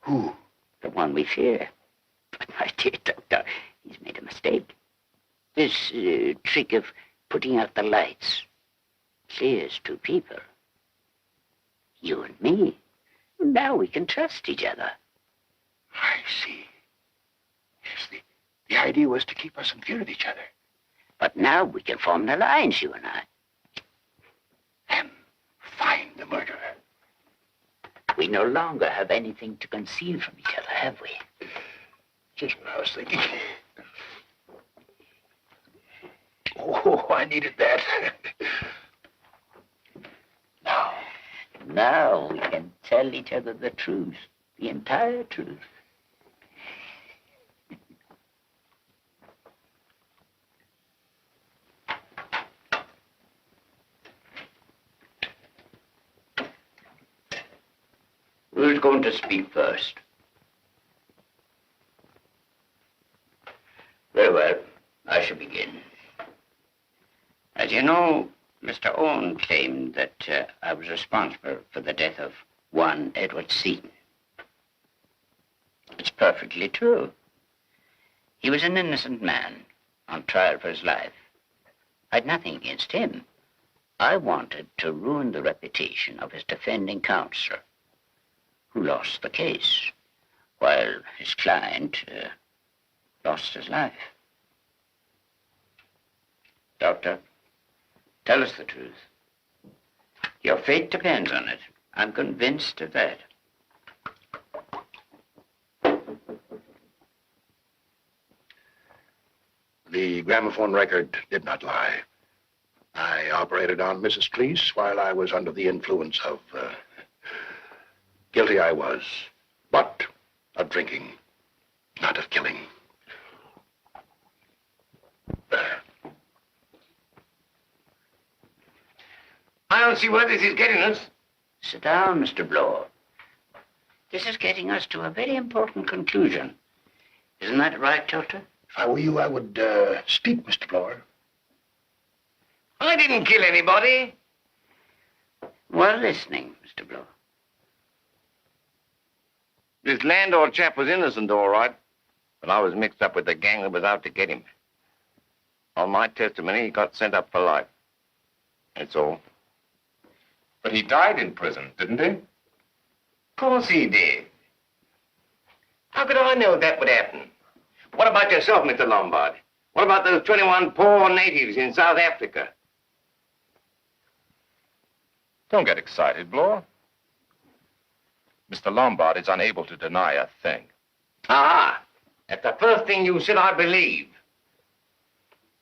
Who? The one we fear. But, my dear Doctor, he's made a mistake. This trick of putting out the lights clears two people. You and me. Now we can trust each other. I see. Yes, the idea was to keep us in fear of each other. But now we can form an alliance, you and I. And find the murderer. We no longer have anything to conceal from each other, have we? Just what I was thinking. Oh, I needed that. Now we can tell each other the truth, the entire truth. Who's going to speak first? Very well, I shall begin. As you know, Mr. Owen claimed that I was responsible for the death of one Edward Seaton. It's perfectly true. He was an innocent man on trial for his life. I'd nothing against him. I wanted to ruin the reputation of his defending counsel, who lost the case, while his client lost his life. Doctor, tell us the truth. Your fate depends on it. I'm convinced of that. The gramophone record did not lie. I operated on Mrs. Cleese while I was under the influence of... Guilty I was, but of drinking, not of killing. I don't see where this is getting us. Sit down, Mr. Bloor. This is getting us to a very important conclusion. Isn't that right, Doctor? If I were you, I would speak, Mr. Bloor. I didn't kill anybody. Well, listening, Mr. Bloor. This landlord chap was innocent, all right, but I was mixed up with the gang that was out to get him. On my testimony, he got sent up for life. That's all. But he died in prison, didn't he? Of course he did. How could I know that would happen? What about yourself, Mr. Lombard? What about those 21 poor natives in South Africa? Don't get excited, Bloor. Mr. Lombard is unable to deny a thing. Ah, that's the first thing you said I believe.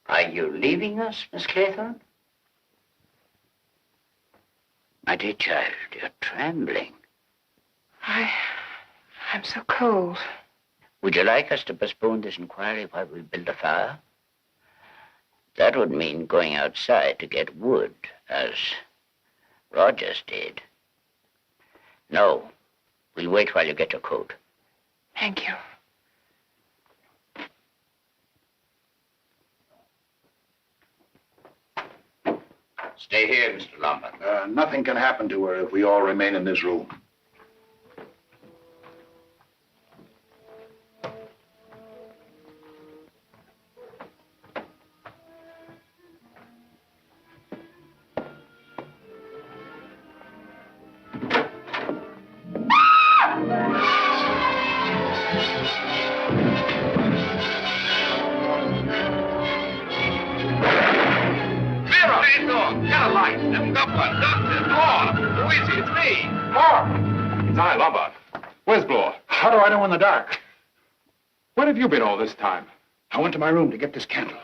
Are you leaving us, Miss Claythorne? My dear child, you're trembling. I'm so cold. Would you like us to postpone this inquiry while we build a fire? That would mean going outside to get wood, as Rogers did. No, we'll wait while you get your coat. Thank you. Stay here, Mr. Lombard. Nothing can happen to her if we all remain in this room. Get a light. Haven't got one. Doctor, Blore. Who is he? It's me. Blore. It's I, Lombard. Where's Blore? How do I know in the dark? Where have you been all this time? I went to my room to get this candle.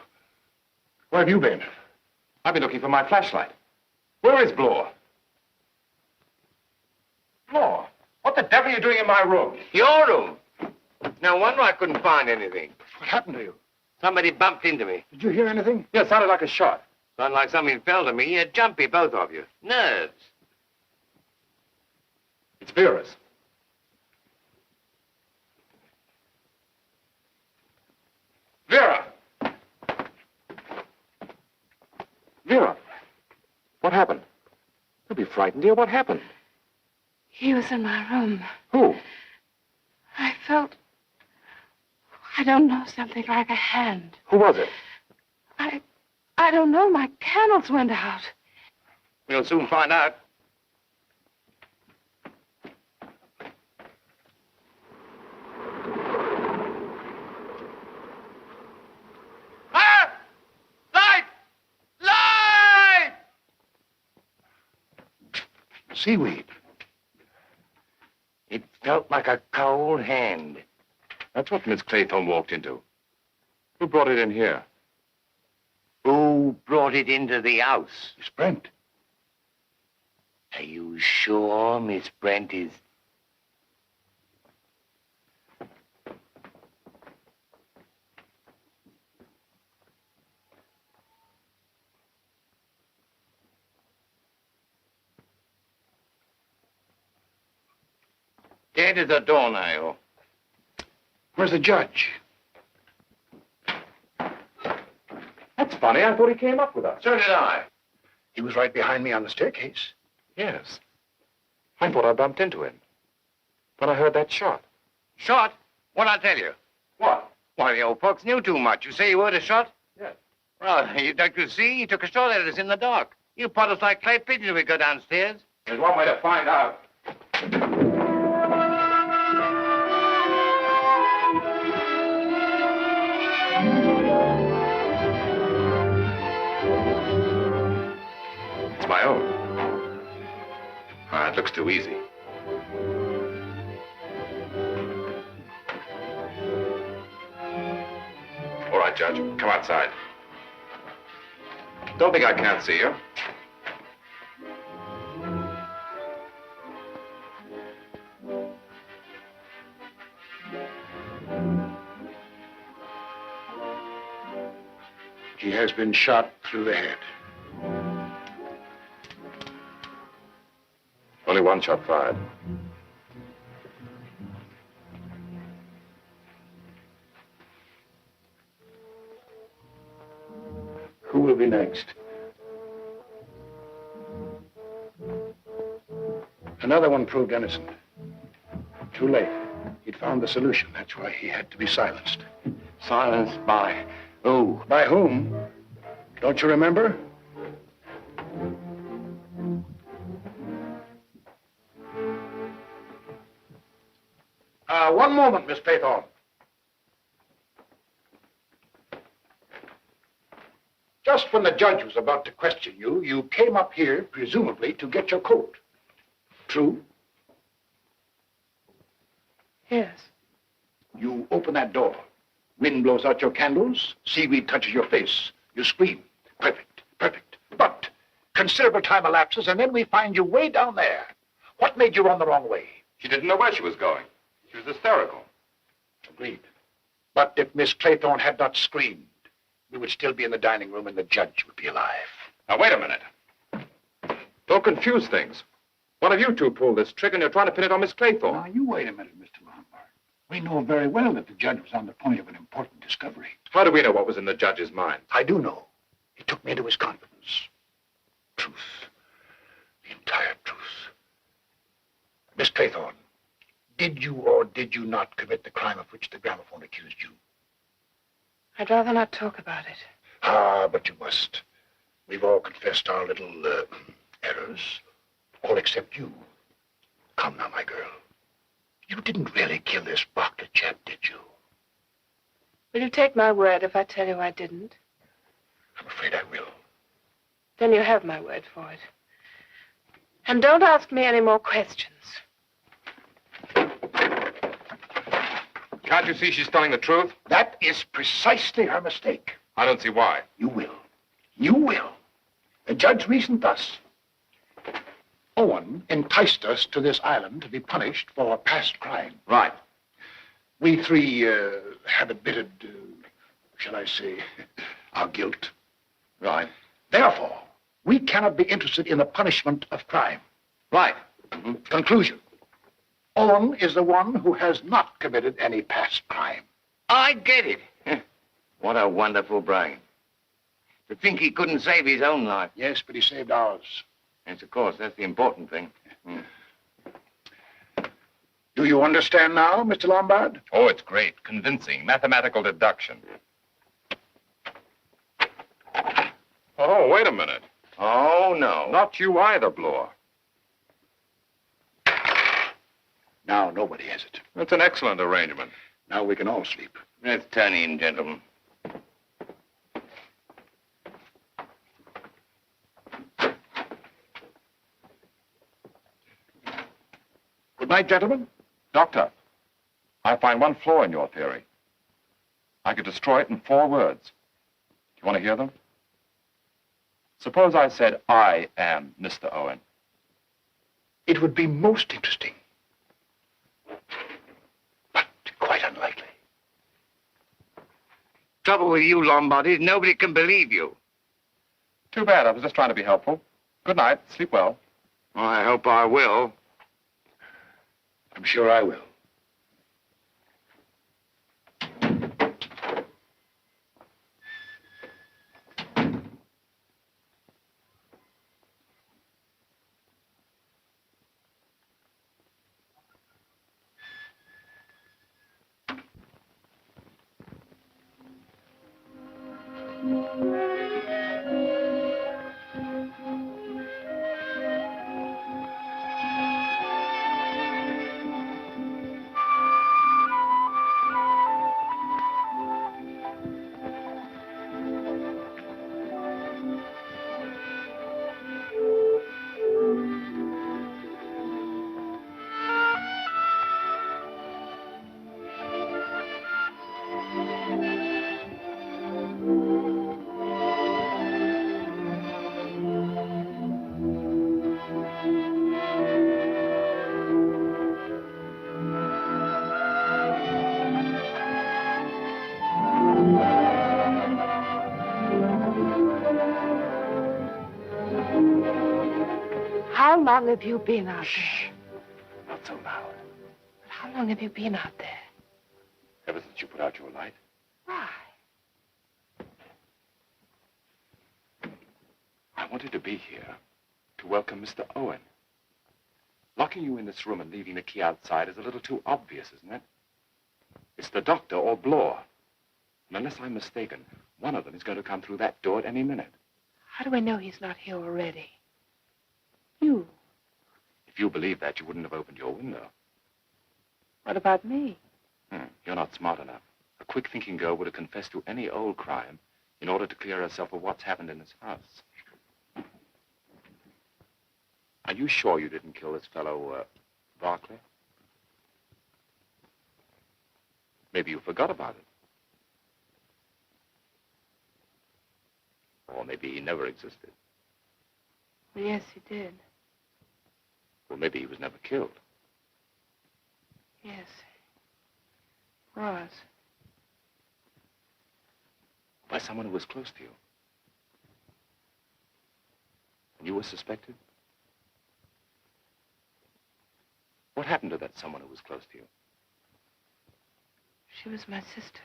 Where have you been? I've been looking for my flashlight. Where is Blore? Blore? What the devil are you doing in my room? Your room? No wonder I couldn't find anything. What happened to you? Somebody bumped into me. Did you hear anything? Yeah, it sounded like a shot. Sounded like something fell to me. You're jumpy, both of you. Nerves. It's Vera's. Vera! Vera! What happened? Don't be frightened, dear. What happened? He was in my room. Who? I felt, I don't know, something like a hand. Who was it? I don't know. My candles went out. We'll soon find out. Ah! Light! Light! Seaweed. It felt like a cold hand. That's what Miss Claythorne walked into. Who brought it in here? Who brought it into the house? Miss Brent. Are you sure Miss Brent is... Dead as a doornail. Where's the judge? That's funny. I thought he came up with us. So did I. He was right behind me on the staircase. Yes. I thought I bumped into him. But I heard that shot. Shot? What'd I tell you? What? One of the old folks knew too much. You say you heard a shot? Yes. Well, you'd like to see. He took a shot at us in the dark. You pot us like clay pigeons if we go downstairs. There's one way to find out. It's my own. Ah, it looks too easy. All right, Judge. Come outside. Don't think I can't see you. He has been shot through the head. Only one shot fired. Who will be next? Another one proved innocent. Too late. He'd found the solution. That's why he had to be silenced. Silenced by who? By whom? Don't you remember? One moment, Miss Claythorne. Just when the judge was about to question you, you came up here, presumably, to get your coat. True? Yes. You open that door. Wind blows out your candles. Seaweed touches your face. You scream. Perfect, perfect. But considerable time elapses, and then we find you way down there. What made you run the wrong way? She didn't know where she was going. She was hysterical. Agreed. But if Miss Claythorne had not screamed, we would still be in the dining room and the judge would be alive. Now, wait a minute. Don't confuse things. One of you two pulled this trick, and you're trying to pin it on Miss Claythorne. Now, you wait a minute, Mr. Lombard. We know very well that the judge was on the point of an important discovery. How do we know what was in the judge's mind? I do know. He took me into his confidence. Truth. The entire truth. Miss Claythorne, did you or did you not commit the crime of which the gramophone accused you? I'd rather not talk about it. Ah, but you must. We've all confessed our little errors. All except you. Come now, my girl. You didn't really kill this Proctor chap, did you? Will you take my word if I tell you I didn't? I'm afraid I will. Then you have my word for it. And don't ask me any more questions. Can't you see she's telling the truth? That is precisely her mistake. I don't see why. You will. You will. The judge reasoned thus. Owen enticed us to this island to be punished for a past crime. Right. We three have admitted, shall I say, our guilt. Right. Therefore, we cannot be interested in the punishment of crime. Right. Conclusion. Owen is the one who has not committed any past crime. I get it. What a wonderful brain. To think he couldn't save his own life. Yes, but he saved ours. Yes, of course. That's the important thing. Do you understand now, Mr. Lombard? Oh, it's great. Convincing. Mathematical deduction. Oh, wait a minute. Oh, no. Not you either, Bloor. Now nobody has it. That's an excellent arrangement. Now we can all sleep. Let's turn in, gentlemen. Good night, gentlemen. Doctor, I find one flaw in your theory. I could destroy it in 4 words. Do you want to hear them? Suppose I said, I am Mr. Owen. It would be most interesting. But quite unlikely. Trouble with you, Lombard, is nobody can believe you. Too bad. I was just trying to be helpful. Good night. Sleep well. Well, I hope I will. I'm sure I will. How long have you been out there? Not so loud. How long have you been out there? Ever since you put out your light. Why? I wanted to be here to welcome Mr. Owen. Locking you in this room and leaving the key outside is a little too obvious, isn't it? It's the doctor or Bloor. And unless I'm mistaken, one of them is going to come through that door at any minute. How do I know he's not here already? You. If you believed that, you wouldn't have opened your window. What about me? You're not smart enough. A quick-thinking girl would have confessed to any old crime in order to clear herself of what's happened in this house. Are you sure you didn't kill this fellow, Barclay? Maybe you forgot about it. Or maybe he never existed. Well, yes, he did. Or maybe he was never killed. Yes. Was. By someone who was close to you. And you were suspected? What happened to that someone who was close to you? She was my sister.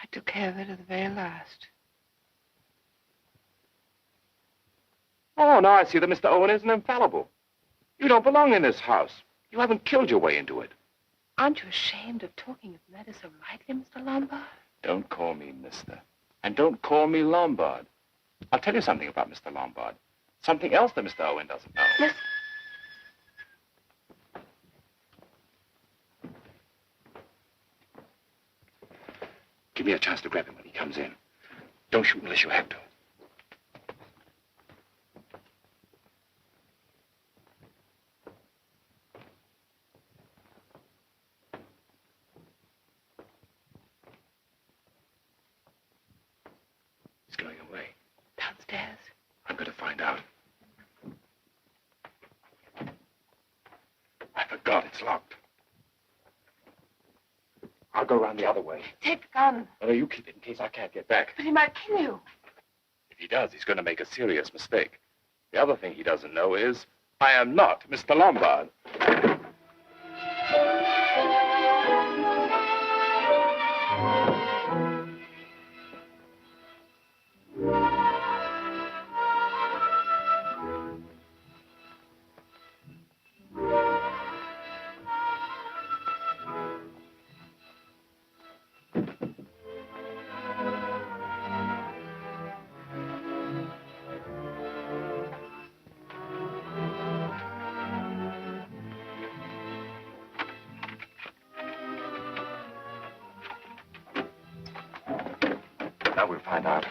I took care of her to the very last. Oh, now I see that Mr. Owen isn't infallible. You don't belong in this house. You haven't killed your way into it. Aren't you ashamed of talking of matters so lightly, Mr. Lombard? Don't call me mister. And don't call me Lombard. I'll tell you something about Mr. Lombard. Something else that Mr. Owen doesn't know. Listen. Give me a chance to grab him when he comes in. Don't shoot unless you have to. He's going away. Downstairs. I'm going to find out. I forgot it's locked. I'll go around the other way. Take the gun. No, you keep it in case I can't get back. But he might kill you. If he does, he's going to make a serious mistake. The other thing he doesn't know is I am not Mr. Lombard. Now we'll find out.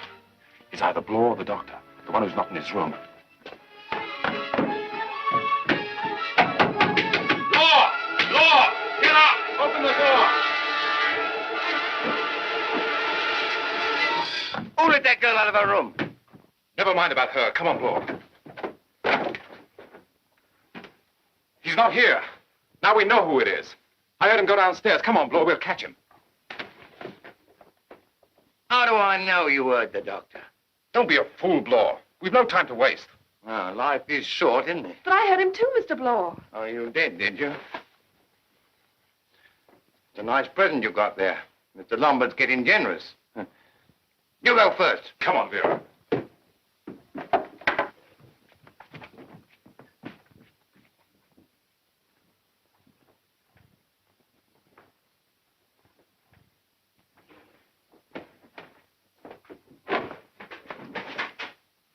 It's either Bloor or the doctor, the one who's not in his room. Bloor! Bloor! Get up! Open the door! Who let that girl out of her room? Never mind about her. Come on, Bloor. He's not here. Now we know who it is. I heard him go downstairs. Come on, Bloor. We'll catch him. How do I know you heard the doctor? Don't be a fool, Bloor. We've no time to waste. Well, life is short, isn't it? But I heard him too, Mr. Bloor. Oh, you did you? It's a nice present you got there. Mr. Lombard's getting generous. You go first. Come on, Vera.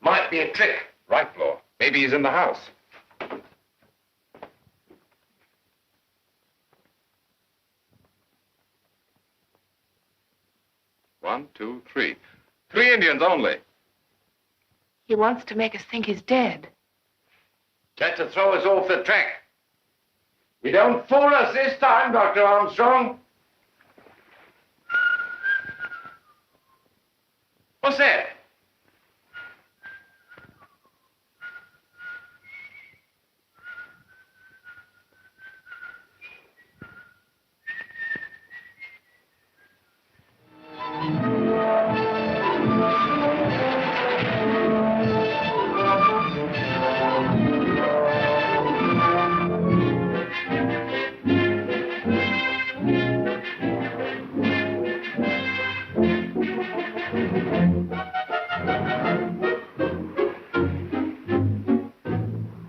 Might be a trick. Right, Bloor. Maybe he's in the house. One, two, three. 3 Indians only. He wants to make us think he's dead. That's to throw us off the track. You don't fool us this time, Dr. Armstrong. What's that?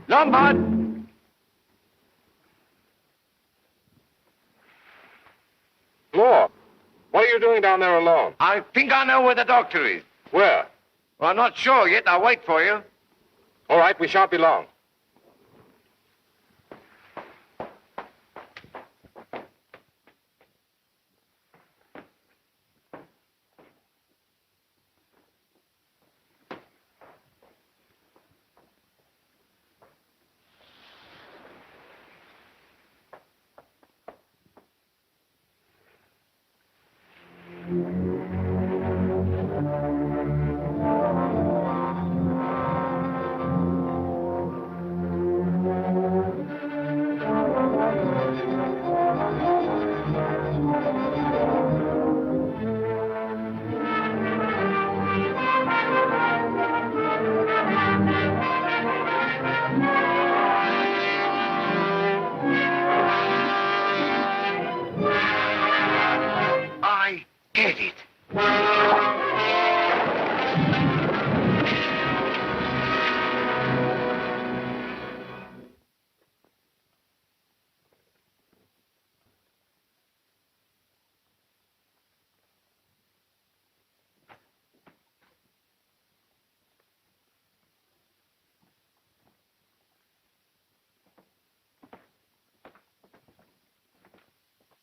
Lombard! Bloor, what are you doing down there alone? I think I know where the doctor is. Where? Well, I'm not sure yet. I'll wait for you. All right, we shan't be long.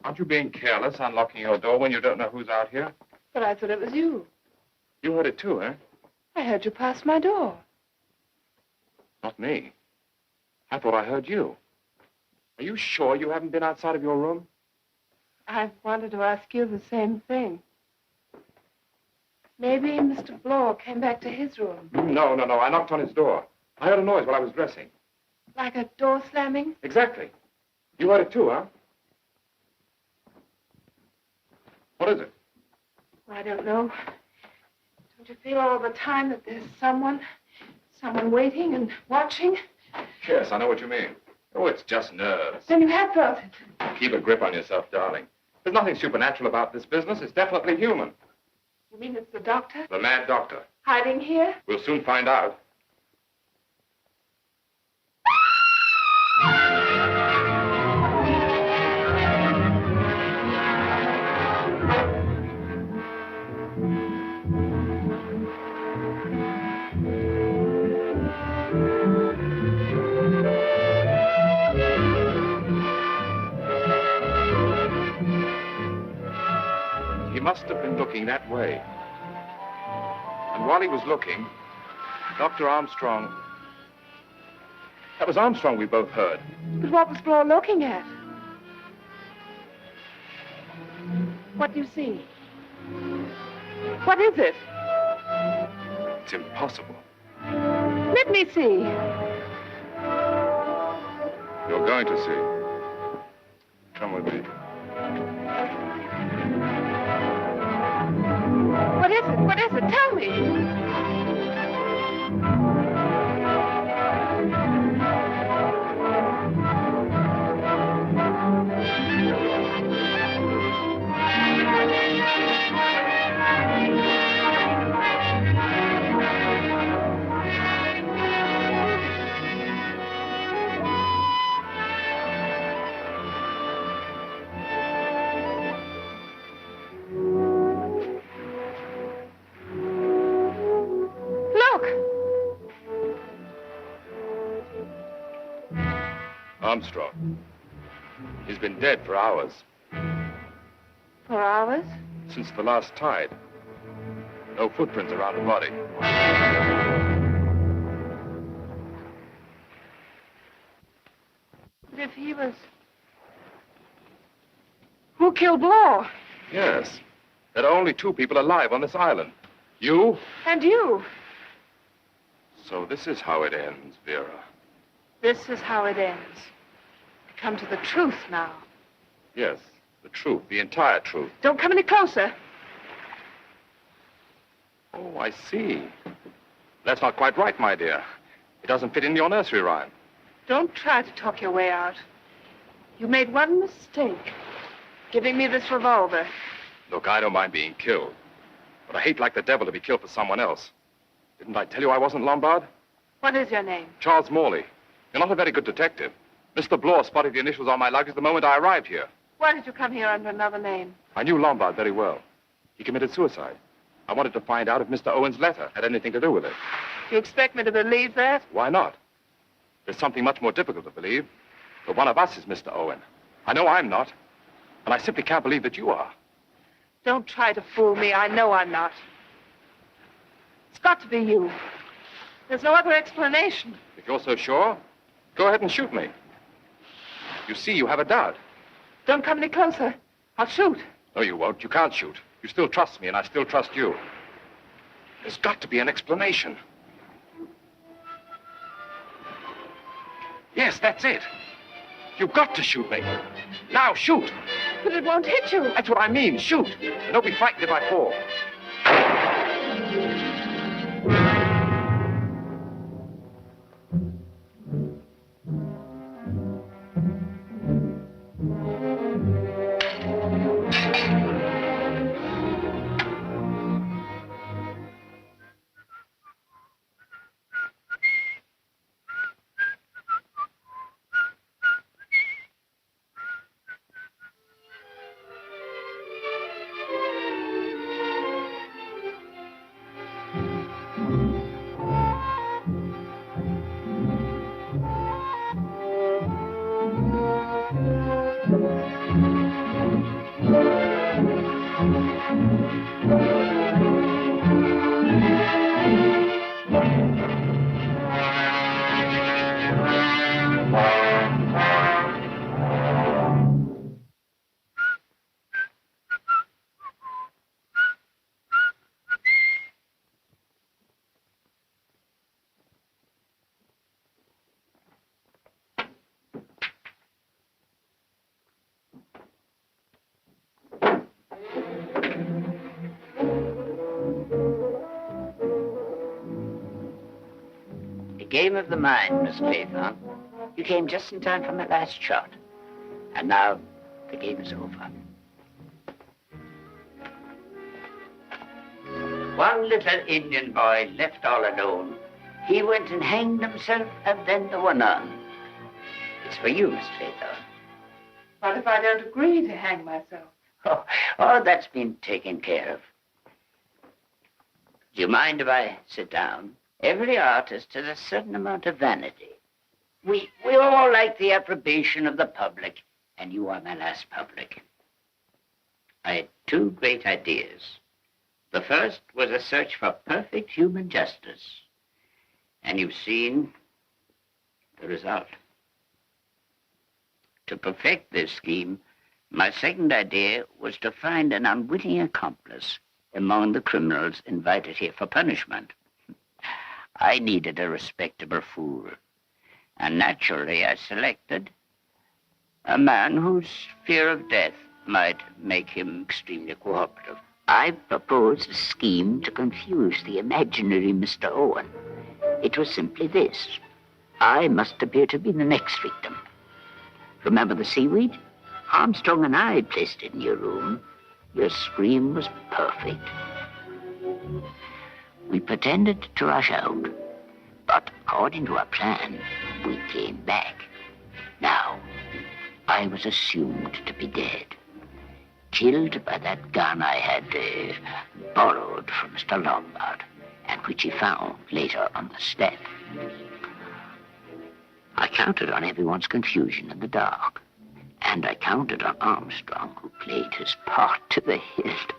Aren't you being careless, unlocking your door when you don't know who's out here? But I thought it was you. You heard it too, eh? I heard you pass my door. Not me. I thought I heard you. Are you sure you haven't been outside of your room? I wanted to ask you the same thing. Maybe Mr. Bloor came back to his room. No. I knocked on his door. I heard a noise while I was dressing. Like a door slamming? Exactly. You heard it too, huh? What is it? I don't know. Don't you feel all the time that there's someone waiting and watching? Yes, I know what you mean. Oh, it's just nerves. Then you have felt it. Keep a grip on yourself, darling. There's nothing supernatural about this business. It's definitely human. You mean it's the doctor? The mad doctor. Hiding here? We'll soon find out. He must have been looking that way. And while he was looking, Dr. Armstrong... That was Armstrong we both heard. But what was Bloor looking at? What do you see? What is it? It's impossible. Let me see. You're going to see. Come with me. What is it? What is it? Tell me. Armstrong. He's been dead for hours. For hours? Since the last tide. No footprints around the body. But if he was... Who killed Bloor? Yes. There are only two people alive on this island. You? And you. So this is how it ends, Vera. This is how it ends. We come to the truth now. Yes, the truth, the entire truth. Don't come any closer. Oh, I see. That's not quite right, my dear. It doesn't fit in your nursery rhyme. Don't try to talk your way out. You made one mistake, giving me this revolver. Look, I don't mind being killed. But I hate like the devil to be killed for someone else. Didn't I tell you I wasn't Lombard? What is your name? Charles Morley. You're not a very good detective. Mr. Bloor spotted the initials on my luggage the moment I arrived here. Why did you come here under another name? I knew Lombard very well. He committed suicide. I wanted to find out if Mr. Owen's letter had anything to do with it. You expect me to believe that? Why not? There's something much more difficult to believe. That one of us is Mr. Owen. I know I'm not. And I simply can't believe that you are. Don't try to fool me. I know I'm not. It's got to be you. There's no other explanation. If you're so sure, go ahead and shoot me. You see, you have a doubt. Don't come any closer. I'll shoot. No, you won't. You can't shoot. You still trust me, and I still trust you. There's got to be an explanation. Yes, that's it. You've got to shoot me. Now, shoot. But it won't hit you. That's what I mean. Shoot. And don't be frightened if I fall. game of the mind, Miss Claythorne. You came just in time for my last shot. And now, the game is over. One little Indian boy left all alone. He went and hanged himself, and then there were none. It's for you, Miss Claythorne. What if I don't agree to hang myself? Oh, that's been taken care of. Do you mind if I sit down? Every artist has a certain amount of vanity. We all like the approbation of the public, and you are my last public. I had two great ideas. The first was a search for perfect human justice. And you've seen the result. To perfect this scheme, my second idea was to find an unwitting accomplice among the criminals invited here for punishment. I needed a respectable fool, and naturally I selected a man whose fear of death might make him extremely cooperative. I proposed a scheme to confuse the imaginary Mr. Owen. It was simply this. I must appear to be the next victim. Remember the seaweed? Armstrong and I placed it in your room. Your scream was perfect. We pretended to rush out, but according to our plan, we came back. Now, I was assumed to be dead, killed by that gun I had borrowed from Mr. Lombard, and which he found later on the step. I counted on everyone's confusion in the dark, and I counted on Armstrong, who played his part to the hilt.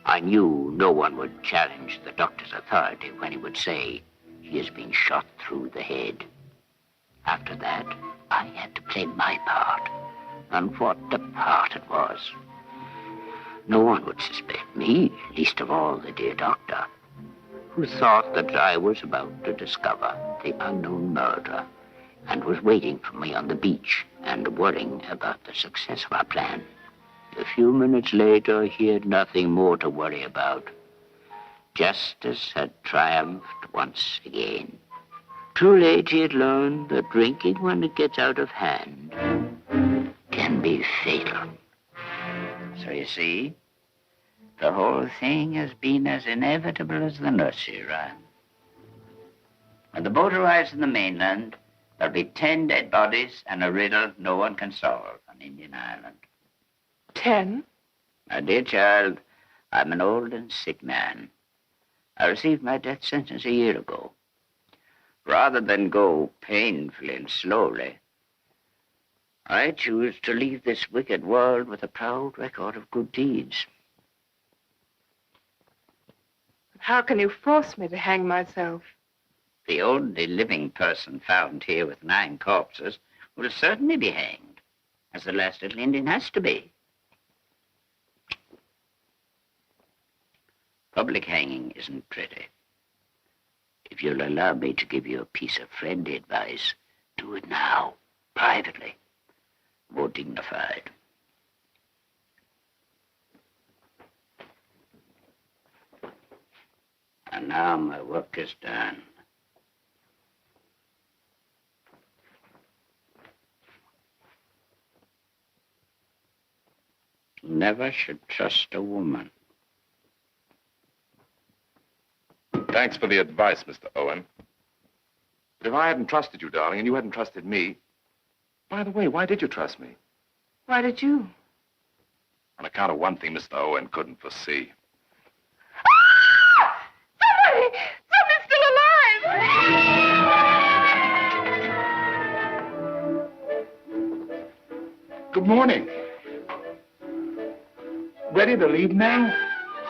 I knew no one would challenge the doctor's authority when he would say, he has been shot through the head. After that, I had to play my part, and what a part it was. No one would suspect me, least of all the dear doctor, who thought that I was about to discover the unknown murderer and was waiting for me on the beach and worrying about the success of our plan. A few minutes later, he had nothing more to worry about. Justice had triumphed once again. Too late he had learned that drinking when it gets out of hand can be fatal. So you see, the whole thing has been as inevitable as the nursery rhyme. When the boat arrives in the mainland, there'll be 10 dead bodies and a riddle no one can solve on Indian Island. 10? My dear child, I'm an old and sick man. I received my death sentence a year ago. Rather than go painfully and slowly, I choose to leave this wicked world with a proud record of good deeds. How can you force me to hang myself? The only living person found here with 9 corpses will certainly be hanged, as the last little Indian has to be. Public hanging isn't pretty. If you'll allow me to give you a piece of friendly advice, do it now, privately, more dignified. And now my work is done. Never should trust a woman. Thanks for the advice, Mr. Owen. But if I hadn't trusted you, darling, and you hadn't trusted me... By the way, why did you trust me? Why did you? On account of one thing Mr. Owen couldn't foresee. Ah! Somebody! Somebody's still alive! Good morning. Ready to leave now?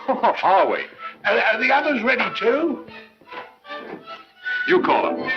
Are we? Are the others ready too? You call him.